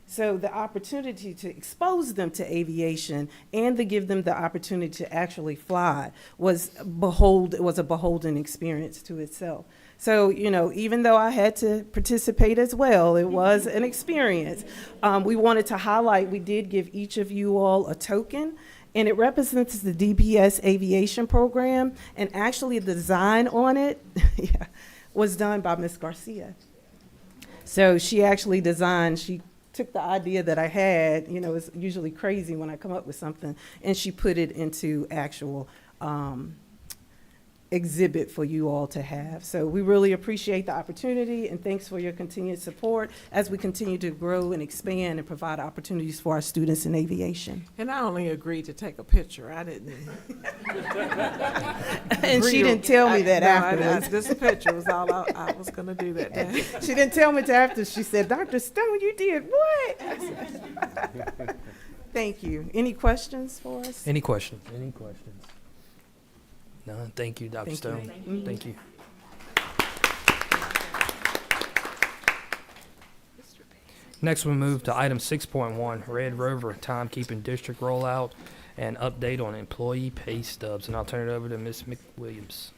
So the opportunity to expose them to aviation and to give them the opportunity to actually fly was a beholden experience to itself. So, even though I had to participate as well, it was an experience. We wanted to highlight, we did give each of you all a token, and it represents the DPS aviation program, and actually the design on it was done by Ms. Garcia. So she actually designed, she took the idea that I had, you know, it's usually crazy when I come up with something, and she put it into actual exhibit for you all to have. So we really appreciate the opportunity, and thanks for your continued support as we continue to grow and expand and provide opportunities for our students in aviation. And I only agreed to take a picture. I didn't. And she didn't tell me that afterwards. This picture was all I was going to do that day. She didn't tell me until after. She said, Dr. Stone, you did what? Thank you. Any questions for us? Any questions? Any questions? None. Thank you, Dr. Thank Stone. you. Thank you. Next, we move to item 6.1, Red Rover Timekeeping District Rollout and Update on Employee Pay Stubs. And I'll turn it over to Ms. McWilliams.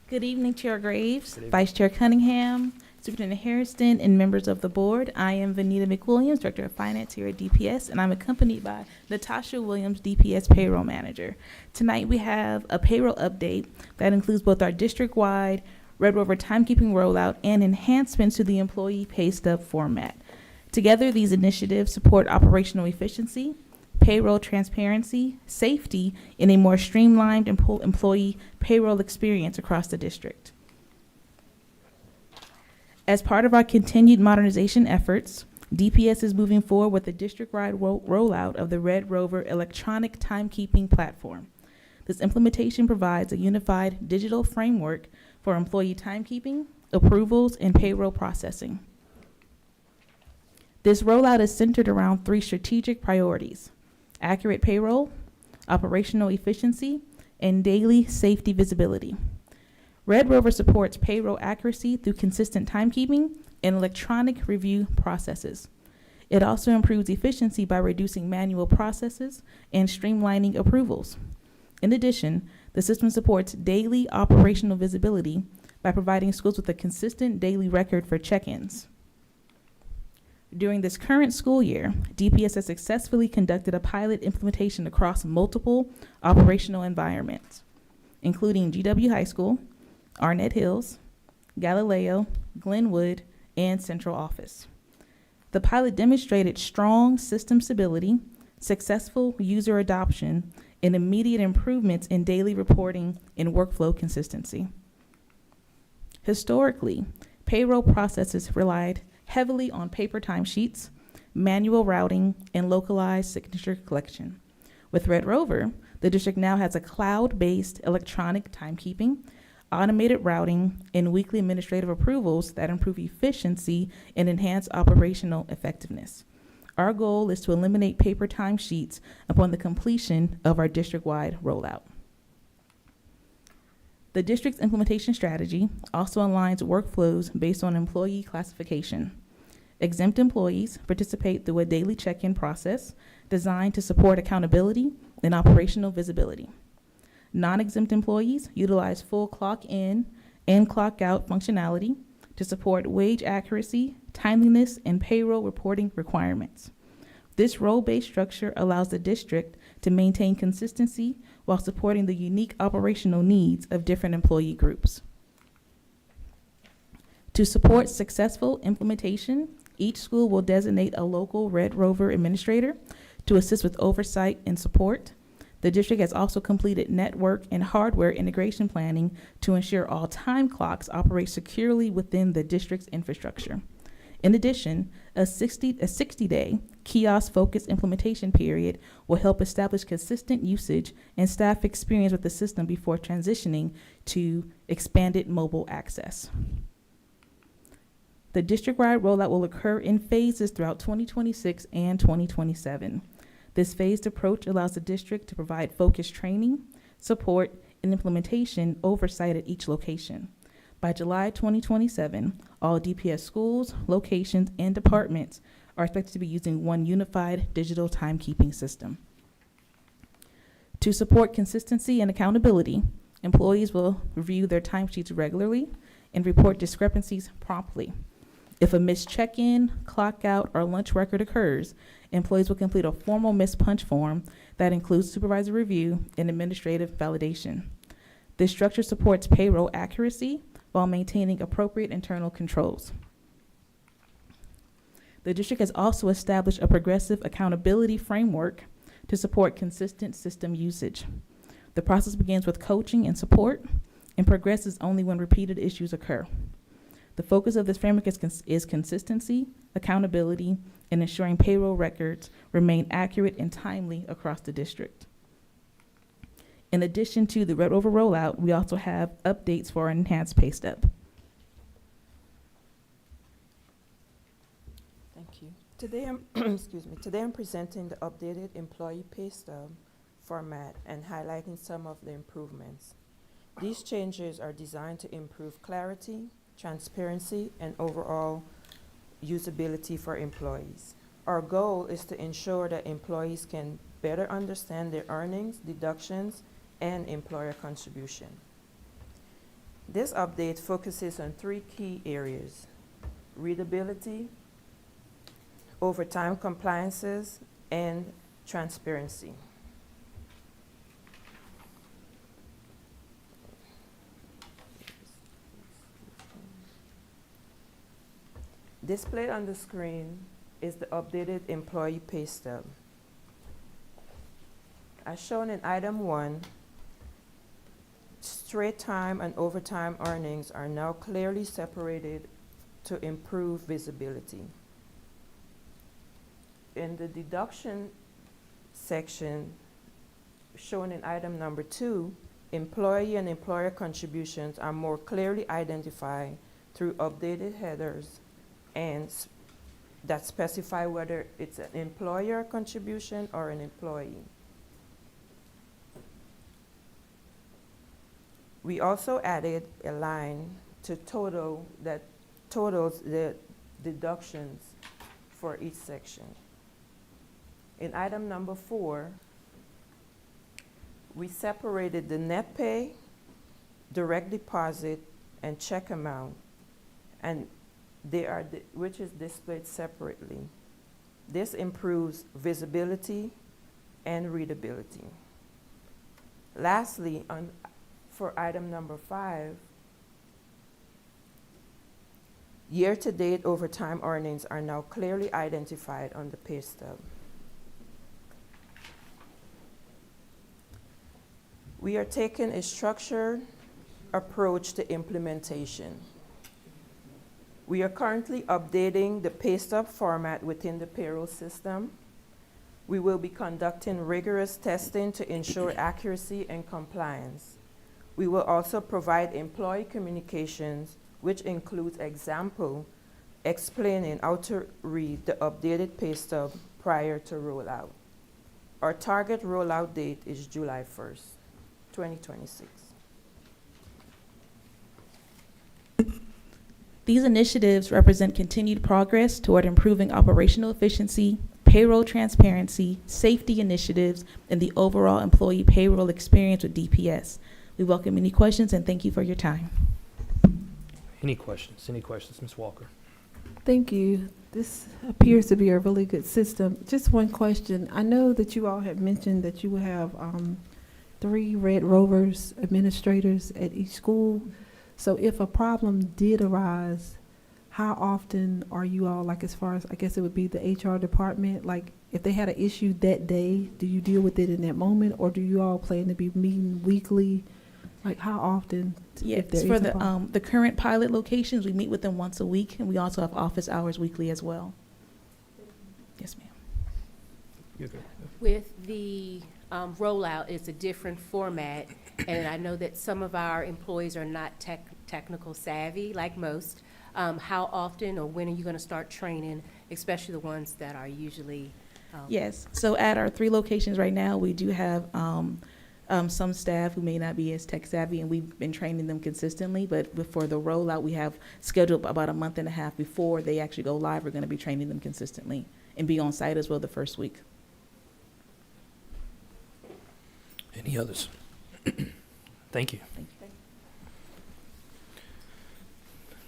Good evening, Chair Graves, Good evening. Vice Chair Cunningham, Superintendent Harrison, and members of the board. I am Vanita McWilliams, Director of Finance here at DPS, and I'm accompanied by Natasha Williams, DPS Payroll Manager. Tonight we have a payroll update that includes both our district-wide Red Rover timekeeping rollout and enhancements to the employee pay stub format. Together, these initiatives support operational efficiency, payroll transparency, safety, and a more streamlined employee payroll experience across the district. As part of our continued modernization efforts, DPS is moving forward with the district-wide rollout of the Red Rover electronic timekeeping platform. This implementation provides a unified digital framework for employee timekeeping, approvals, and payroll processing. This rollout is centered around 3 strategic priorities: accurate payroll, operational efficiency, and daily safety visibility. Red Rover supports payroll accuracy through consistent timekeeping and electronic review processes. It also improves efficiency by reducing manual processes and streamlining approvals. In addition, the system supports daily operational visibility by providing schools with a consistent daily record for check-ins. During this current school year, DPS has successfully conducted a pilot implementation across multiple operational environments, including GW High School, Arnett Hills, Galileo, Glenwood, and Central Office. The pilot demonstrated strong system stability, successful user adoption, and immediate improvements in daily reporting and workflow consistency. Historically, payroll processes relied heavily on paper timesheets, manual routing, and localized signature collection. With Red Rover, the district now has a cloud-based electronic timekeeping, automated routing, and weekly administrative approvals that improve efficiency and enhance operational effectiveness. Our goal is to eliminate paper timesheets upon the completion of our district-wide rollout. The district's implementation strategy also aligns workflows based on employee classification. Exempt employees participate through a daily check-in process designed to support accountability and operational visibility. Non-exempt employees utilize full clock-in and clock-out functionality to support wage accuracy, timeliness, and payroll reporting requirements. This role-based structure allows the district to maintain consistency while supporting the unique operational needs of different employee groups. To support successful implementation, each school will designate a local Red Rover administrator to assist with oversight and support. The district has also completed network and hardware integration planning to ensure all time clocks operate securely within the district's infrastructure. In addition, a 60-day kiosk-focused implementation period will help establish consistent usage and staff experience with the system before transitioning to expanded mobile access. The district-wide rollout will occur in phases throughout 2026 and 2027. This phased approach allows the district to provide focused training, support, and implementation oversight at each location. By July 2027, all DPS schools, locations, and departments are expected to be using one unified digital timekeeping system. To support consistency and accountability, employees will review their timesheets regularly and report discrepancies promptly. If a missed check-in, clock-out, or lunch record occurs, employees will complete a formal missed punch form that includes supervisor review and administrative validation. This structure supports payroll accuracy while maintaining appropriate internal controls. The district has also established a progressive accountability framework to support consistent system usage. The process begins with coaching and support and progresses only when repeated issues occur. The focus of this framework is consistency, accountability, and ensuring payroll records remain accurate and timely across the district. In addition to the Red Rover rollout, we also have updates for our enhanced pay stub. Thank you. Today, Today I'm presenting the updated employee pay stub format and highlighting some of the improvements. These changes are designed to improve clarity, transparency, and overall usability for employees. Our goal is to ensure that employees can better understand their earnings, deductions, and employer contribution. This update focuses on 3 key areas: readability, overtime compliances, and transparency. Displayed on the screen is the updated employee pay stub. As shown in item 1, straight time and overtime earnings are now clearly separated to improve visibility. In the deduction section shown in item number 2, employee and employer contributions are more clearly identified through updated headers and that specify whether it's an employer contribution or an employee. We also added a line to totals the deductions for each section. In item number 4, we separated the net pay, direct deposit, and check amount, and which is displayed separately. This improves visibility and readability. Lastly, for item number 5, year-to-date overtime earnings are now clearly identified on the pay stub. We are taking a structured approach to implementation. We are currently updating the pay stub format within the payroll system. We will be conducting rigorous testing to ensure accuracy and compliance. We will also provide employee communications, which includes example explaining how to read the updated pay stub prior to rollout. Our target rollout date is July 1st, 2026. These initiatives represent continued progress toward improving operational efficiency, payroll transparency, safety initiatives, and the overall employee payroll experience with DPS. We welcome any questions and thank you for your time. Any questions? Any questions, Ms. Walker? Thank you. This appears to be a really good system. Just one question. I know that you all have mentioned that you have 3 Red Rovers administrators at each school. So if a problem did arise, how often are you all, like as far as, I guess it would be the HR department, like if they had an issue that day, do you deal with it in that moment, or do you all plan to be meeting weekly? Like how often? Yes, for the current pilot locations, we meet with them once a week, and we also have office hours weekly as well. Yes, ma'am. With the rollout, it's a different format, and I know that some of our employees are not technical savvy like most. How often or when are you going to start training, especially the ones that are usually? Yes, so at our 3 locations right now, we do have some staff who may not be as tech savvy, and we've been training them consistently, but before the rollout, we have scheduled about a month and a half before they actually go live. We're going to be training them consistently and be on site as well the first week. Any others? Thank you.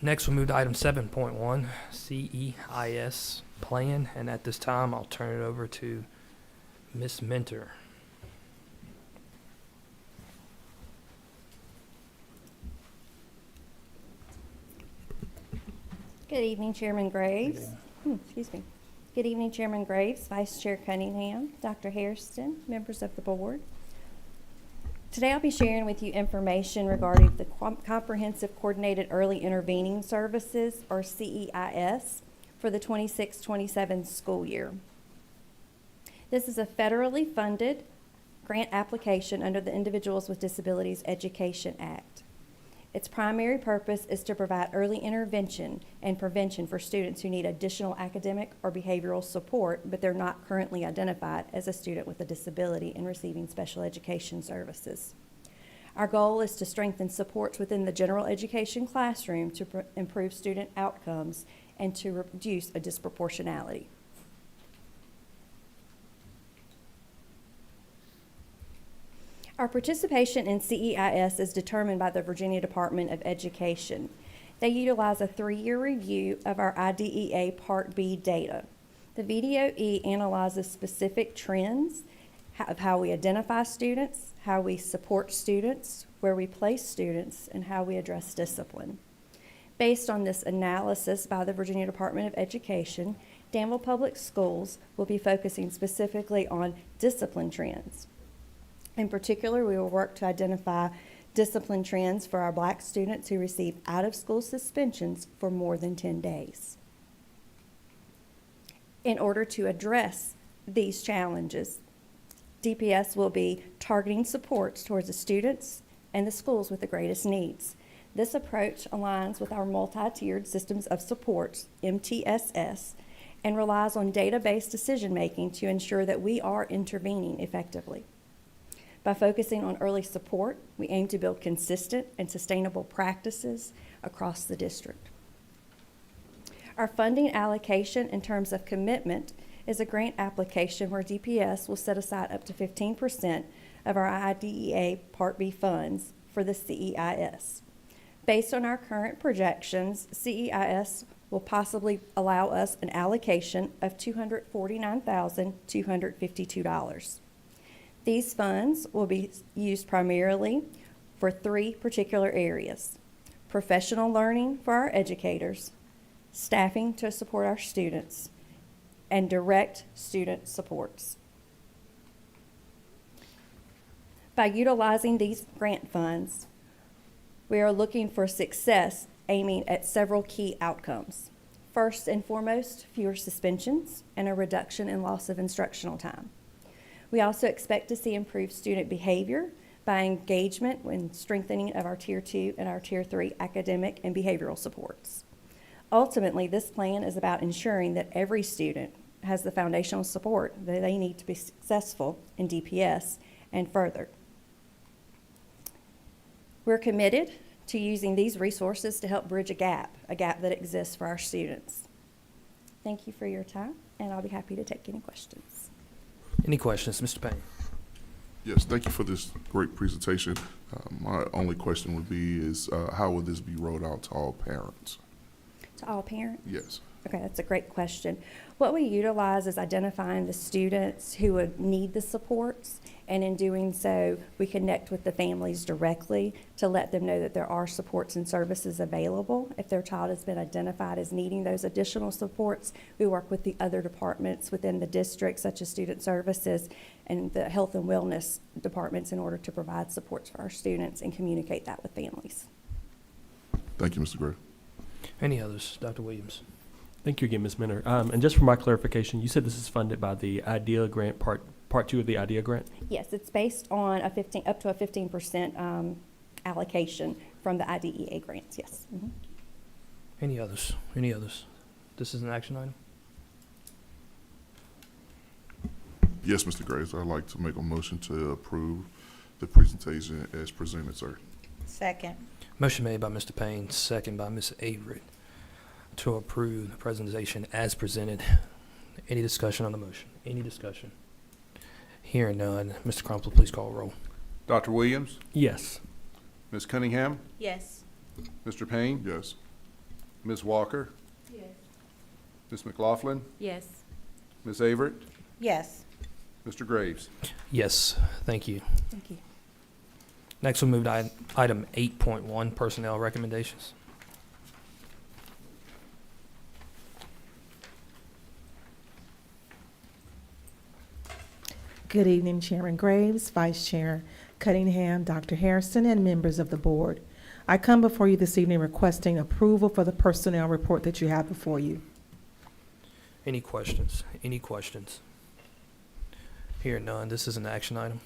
Next, we'll move to item 7.1, CEIS plan, and at this time, I'll turn it over to Ms. Mentor. Good evening, Chairman Graves. Excuse me. Good evening, Chairman Graves, Vice Chair Cunningham, Dr. Hairston, members of the board. Today I'll be sharing with you information regarding the Comprehensive Coordinated Early Intervening Services, or CEIS, for the 26-27 school year. This is a federally funded grant application under the Individuals with Disabilities Education Act. Its primary purpose is to provide early intervention and prevention for students who need additional academic or behavioral support, but they're not currently identified as a student with a disability and receiving special education services. Our goal is to strengthen supports within the general education classroom to improve student outcomes and to reduce a disproportionality. Our participation in CEIS is determined by the Virginia Department of Education. They utilize a 3-year review of our IDEA Part B data. The VDOE analyzes specific trends of how we identify students, how we support students, where we place students, and how we address discipline. Based on this analysis by the Virginia Department of Education, Danville Public Schools will be focusing specifically on discipline trends. In particular, we will work to identify discipline trends for our Black students who receive out-of-school suspensions for more than 10 days. In order to address these challenges, DPS will be targeting supports towards the students and the schools with the greatest needs. This approach aligns with our multi-tiered systems of supports, MTSS, and relies on data-based decision-making to ensure that we are intervening effectively. By focusing on early support, we aim to build consistent and sustainable practices across the district. Our funding allocation in terms of commitment is a grant application where DPS will set aside up to 15% of our IDEA Part B funds for the CEIS. Based on our current projections, CEIS will possibly allow us an allocation of $249,252. These funds will be used primarily for 3 particular areas: professional learning for our educators, staffing to support our students, and direct student supports. By utilizing these grant funds, we are looking for success aiming at several key outcomes. First and foremost, fewer suspensions and a reduction in loss of instructional time. We also expect to see improved student behavior by engagement and strengthening of our Tier 2 and our Tier 3 academic and behavioral supports. Ultimately, this plan is about ensuring that every student has the foundational support that they need to be successful in DPS and further. We're committed to using these resources to help bridge a gap that exists for our students. Thank you for your time, and I'll be happy to take any questions. Any questions, Mr. Payne? Yes, thank you for this great presentation. My only question would be is how will this be rolled out to all parents? To all parents? Yes. Okay, that's a great question. What we utilize is identifying the students who would need the supports, and in doing so, we connect with the families directly to let them know that there are supports and services available. If their child has been identified as needing those additional supports, we work with the other departments within the district, such as student services and the health and wellness departments, in order to provide supports for our students and communicate that with families. Thank you, Mr. Gray. Any others? Dr. Williams? Thank you again, Ms. Minner. And just for my clarification, you said this is funded by the IDEA grant, part 2 of the IDEA grant? Yes, it's based on up to a 15% allocation from the IDEA grants, yes. Mm-hmm. Any others? Any others? This is an action item? Yes, Mr. Graves, I'd like to make a motion to approve the presentation as presented, sir. Second. Motion made by Mr. Payne, second by Ms. Averett, to approve the presentation as presented. Any discussion on the motion? Any discussion? Hearing none. Mr. Crumpler, please call roll. Dr. Williams? Yes. Ms. Cunningham? Yes. Mr. Payne? Yes. Ms. Walker? Yes. Ms. McLaughlin? Yes. Ms. Averett? Yes. Mr. Graves? Yes, thank you. Thank you. Next, we'll move to item 8.1, personnel recommendations. Good evening, Chairman Graves, Vice Chair Cunningham, Dr. Harrison, and members of the board. I come before you this evening requesting approval for the personnel report that you have before you. Any questions? Any questions? Hearing none, this is an action item.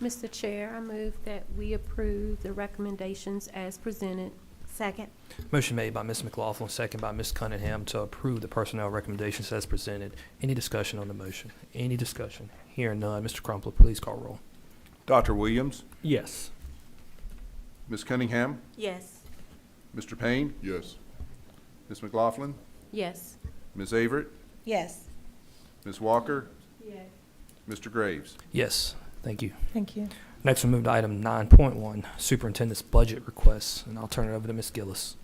Mr. Chair, I move that we approve the recommendations as presented. Second. Motion made by Ms. McLaughlin, second by Ms. Cunningham to approve the personnel recommendations as presented. Any discussion on the motion? Any discussion? Hearing none, Mr. Crumpler, please call roll. Dr. Williams, Yes. Ms. Cunningham, Yes. Mr. Payne, Yes. Ms. McLaughlin, Yes. Ms. Averett, Yes. Ms. Walker, Yes. Mr. Graves. Yes, thank you. Thank you. Next, we'll move to item 9.1, Superintendent's Budget Requests, and I'll turn it over to Ms. Gillis.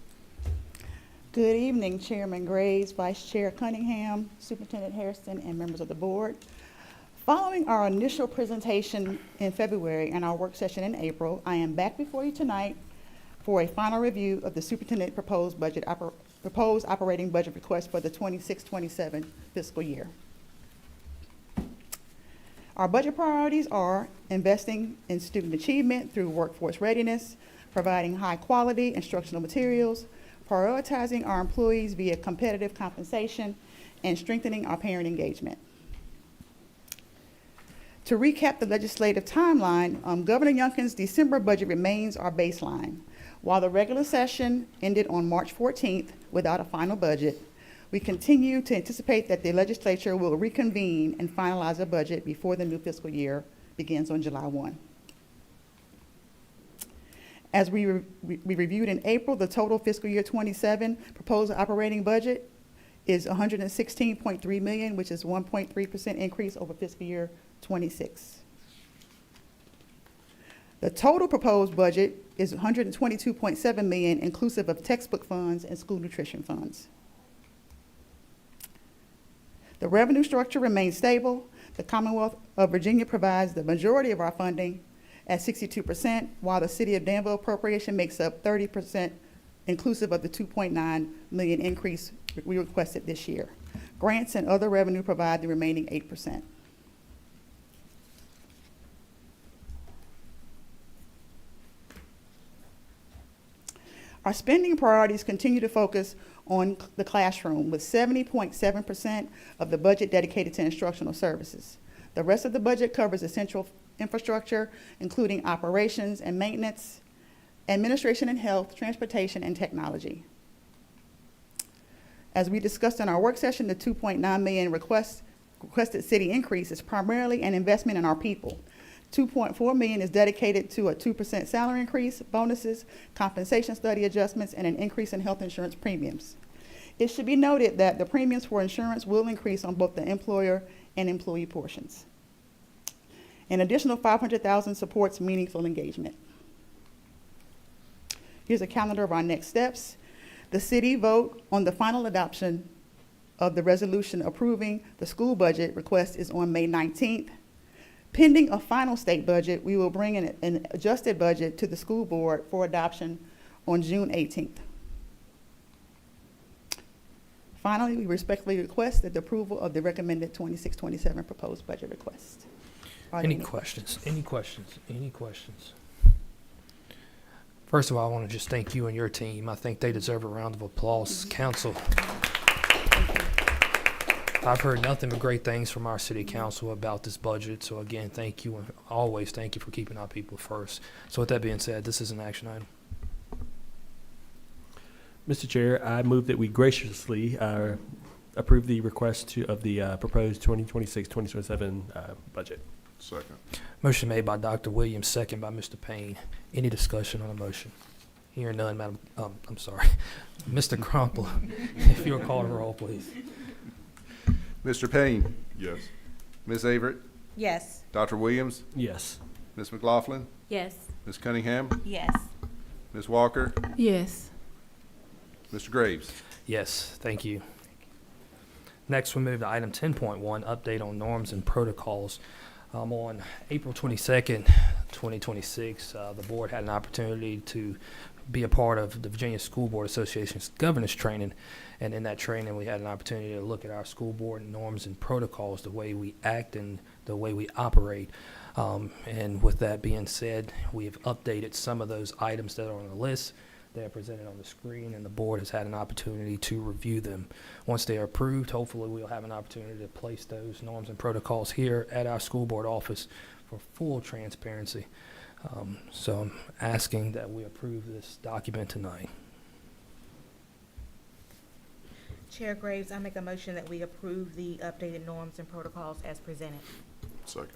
Good evening, Chairman Graves, Vice Chair Cunningham, Superintendent Harrison, and members of the board. Following our initial presentation in February and our work session in April, I am back before you tonight for a final review of the superintendent proposed operating budget request for the 26-27 fiscal year. Our budget priorities are investing in student achievement through workforce readiness, providing high-quality instructional materials, prioritizing our employees via competitive compensation, and strengthening our parent engagement. To recap the legislative timeline, Governor Youngkin's December budget remains our baseline. While the regular session ended on March 14th without a final budget, we continue to anticipate that the legislature will reconvene and finalize a budget before the new fiscal year begins on July 1. As we reviewed in April, the total fiscal year 27 proposed operating budget is $116.3 million, which is 1.3% increase over fiscal year 26. The total proposed budget is $122.7 million, inclusive of textbook funds and school nutrition funds. The revenue structure remains stable. The Commonwealth of Virginia provides the majority of our funding at 62%, while the City of Danville appropriation makes up 30%, inclusive of the $2.9 million increase we requested this year. Grants and other revenue provide the remaining 8%. Our spending priorities continue to focus on the classroom, with 70.7% of the budget dedicated to instructional services. The rest of the budget covers essential infrastructure, including operations and maintenance, administration and health, transportation, and technology. As we discussed in our work session, the $2.9 million requested city increase is primarily an investment in our people. $2.4 million is dedicated to a 2% salary increase, bonuses, compensation study adjustments, and an increase in health insurance premiums. It should be noted that the premiums for insurance will increase on both the employer and employee portions. An additional $500,000 supports meaningful engagement. Here's a calendar of our next steps. The city vote on the final adoption of the resolution approving the school budget request is on May 19th. Pending a final state budget, we will bring an adjusted budget to the school board for adoption on June 18th. Finally, we respectfully request that the approval of the recommended 26-27 proposed budget request. Are there Any questions? Any questions? Any questions? First of all, I want to just thank you and your team. I think they deserve a round of applause. Council. I've heard nothing but great things from our city council about this budget. So again, thank you, and always thank you for keeping our people first. So with that being said, this is an action item. Mr. Chair, I move that we graciously approve the request of the proposed 2026-2027 budget. Second. Motion made by Dr. Williams, second by Mr. Payne. Any discussion on the motion? Hearing none, Madam, I'm sorry, Mr. Crumpler, if you'll call the roll, please. Mr. Payne, Yes. Ms. Averett, Yes. Dr. Williams, Yes. Ms. McLaughlin, Yes. Ms. Cunningham, Yes. Ms. Walker, Yes. Mr. Graves. Yes, thank you. Next, we move to item 10.1, update on norms and protocols. On April 22nd, 2026, the board had an opportunity to be a part of the Virginia School Board Association's governance training. And in that training, we had an opportunity to look at our school board norms and protocols, the way we act and the way we operate. And with that being said, we have updated some of those items that are on the list. They are presented on the screen, and the board has had an opportunity to review them. Once they are approved, hopefully we'll have an opportunity to place those norms and protocols here at our school board office for full transparency. So I'm asking that we approve this document tonight. Chair Graves, I make a motion that we approve the updated norms and protocols as presented. Second.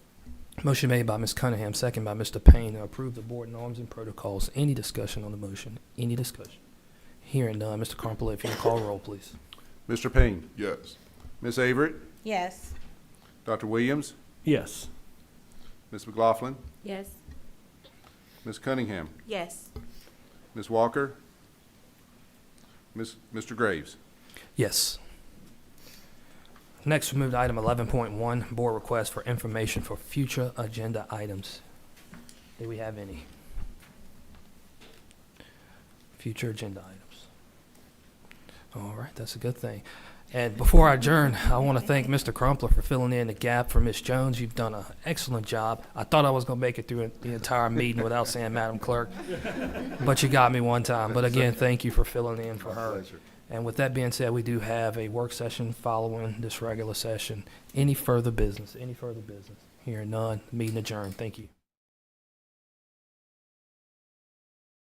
Motion made by Ms. Cunningham, second by Mr. Payne to approve the board norms and protocols. Any discussion on the motion? Any discussion? Hearing none, Mr. Crumpler, if you can call roll, please. Mr. Payne, Yes. Ms. Averett, Yes. Dr. Williams, Yes. Ms. McLaughlin, Yes. Ms. Cunningham, Yes. Ms. Walker, Mr. Graves. Yes. Next, we move to item 11.1, board request for information for future agenda items. Do we have any? Future agenda items. All right, that's a good thing. And before I adjourn, I want to thank Mr. Crumpler for filling in the gap for Ms. Jones. You've done an excellent job. I thought I was going to make it through the entire meeting without saying Madam Clerk, but you got me one time. But again, thank you for filling in for her. Pleasure. And with that being said, we do have a work session following this regular session. Any further business? Any further business? Hearing none, meeting adjourned. Thank you.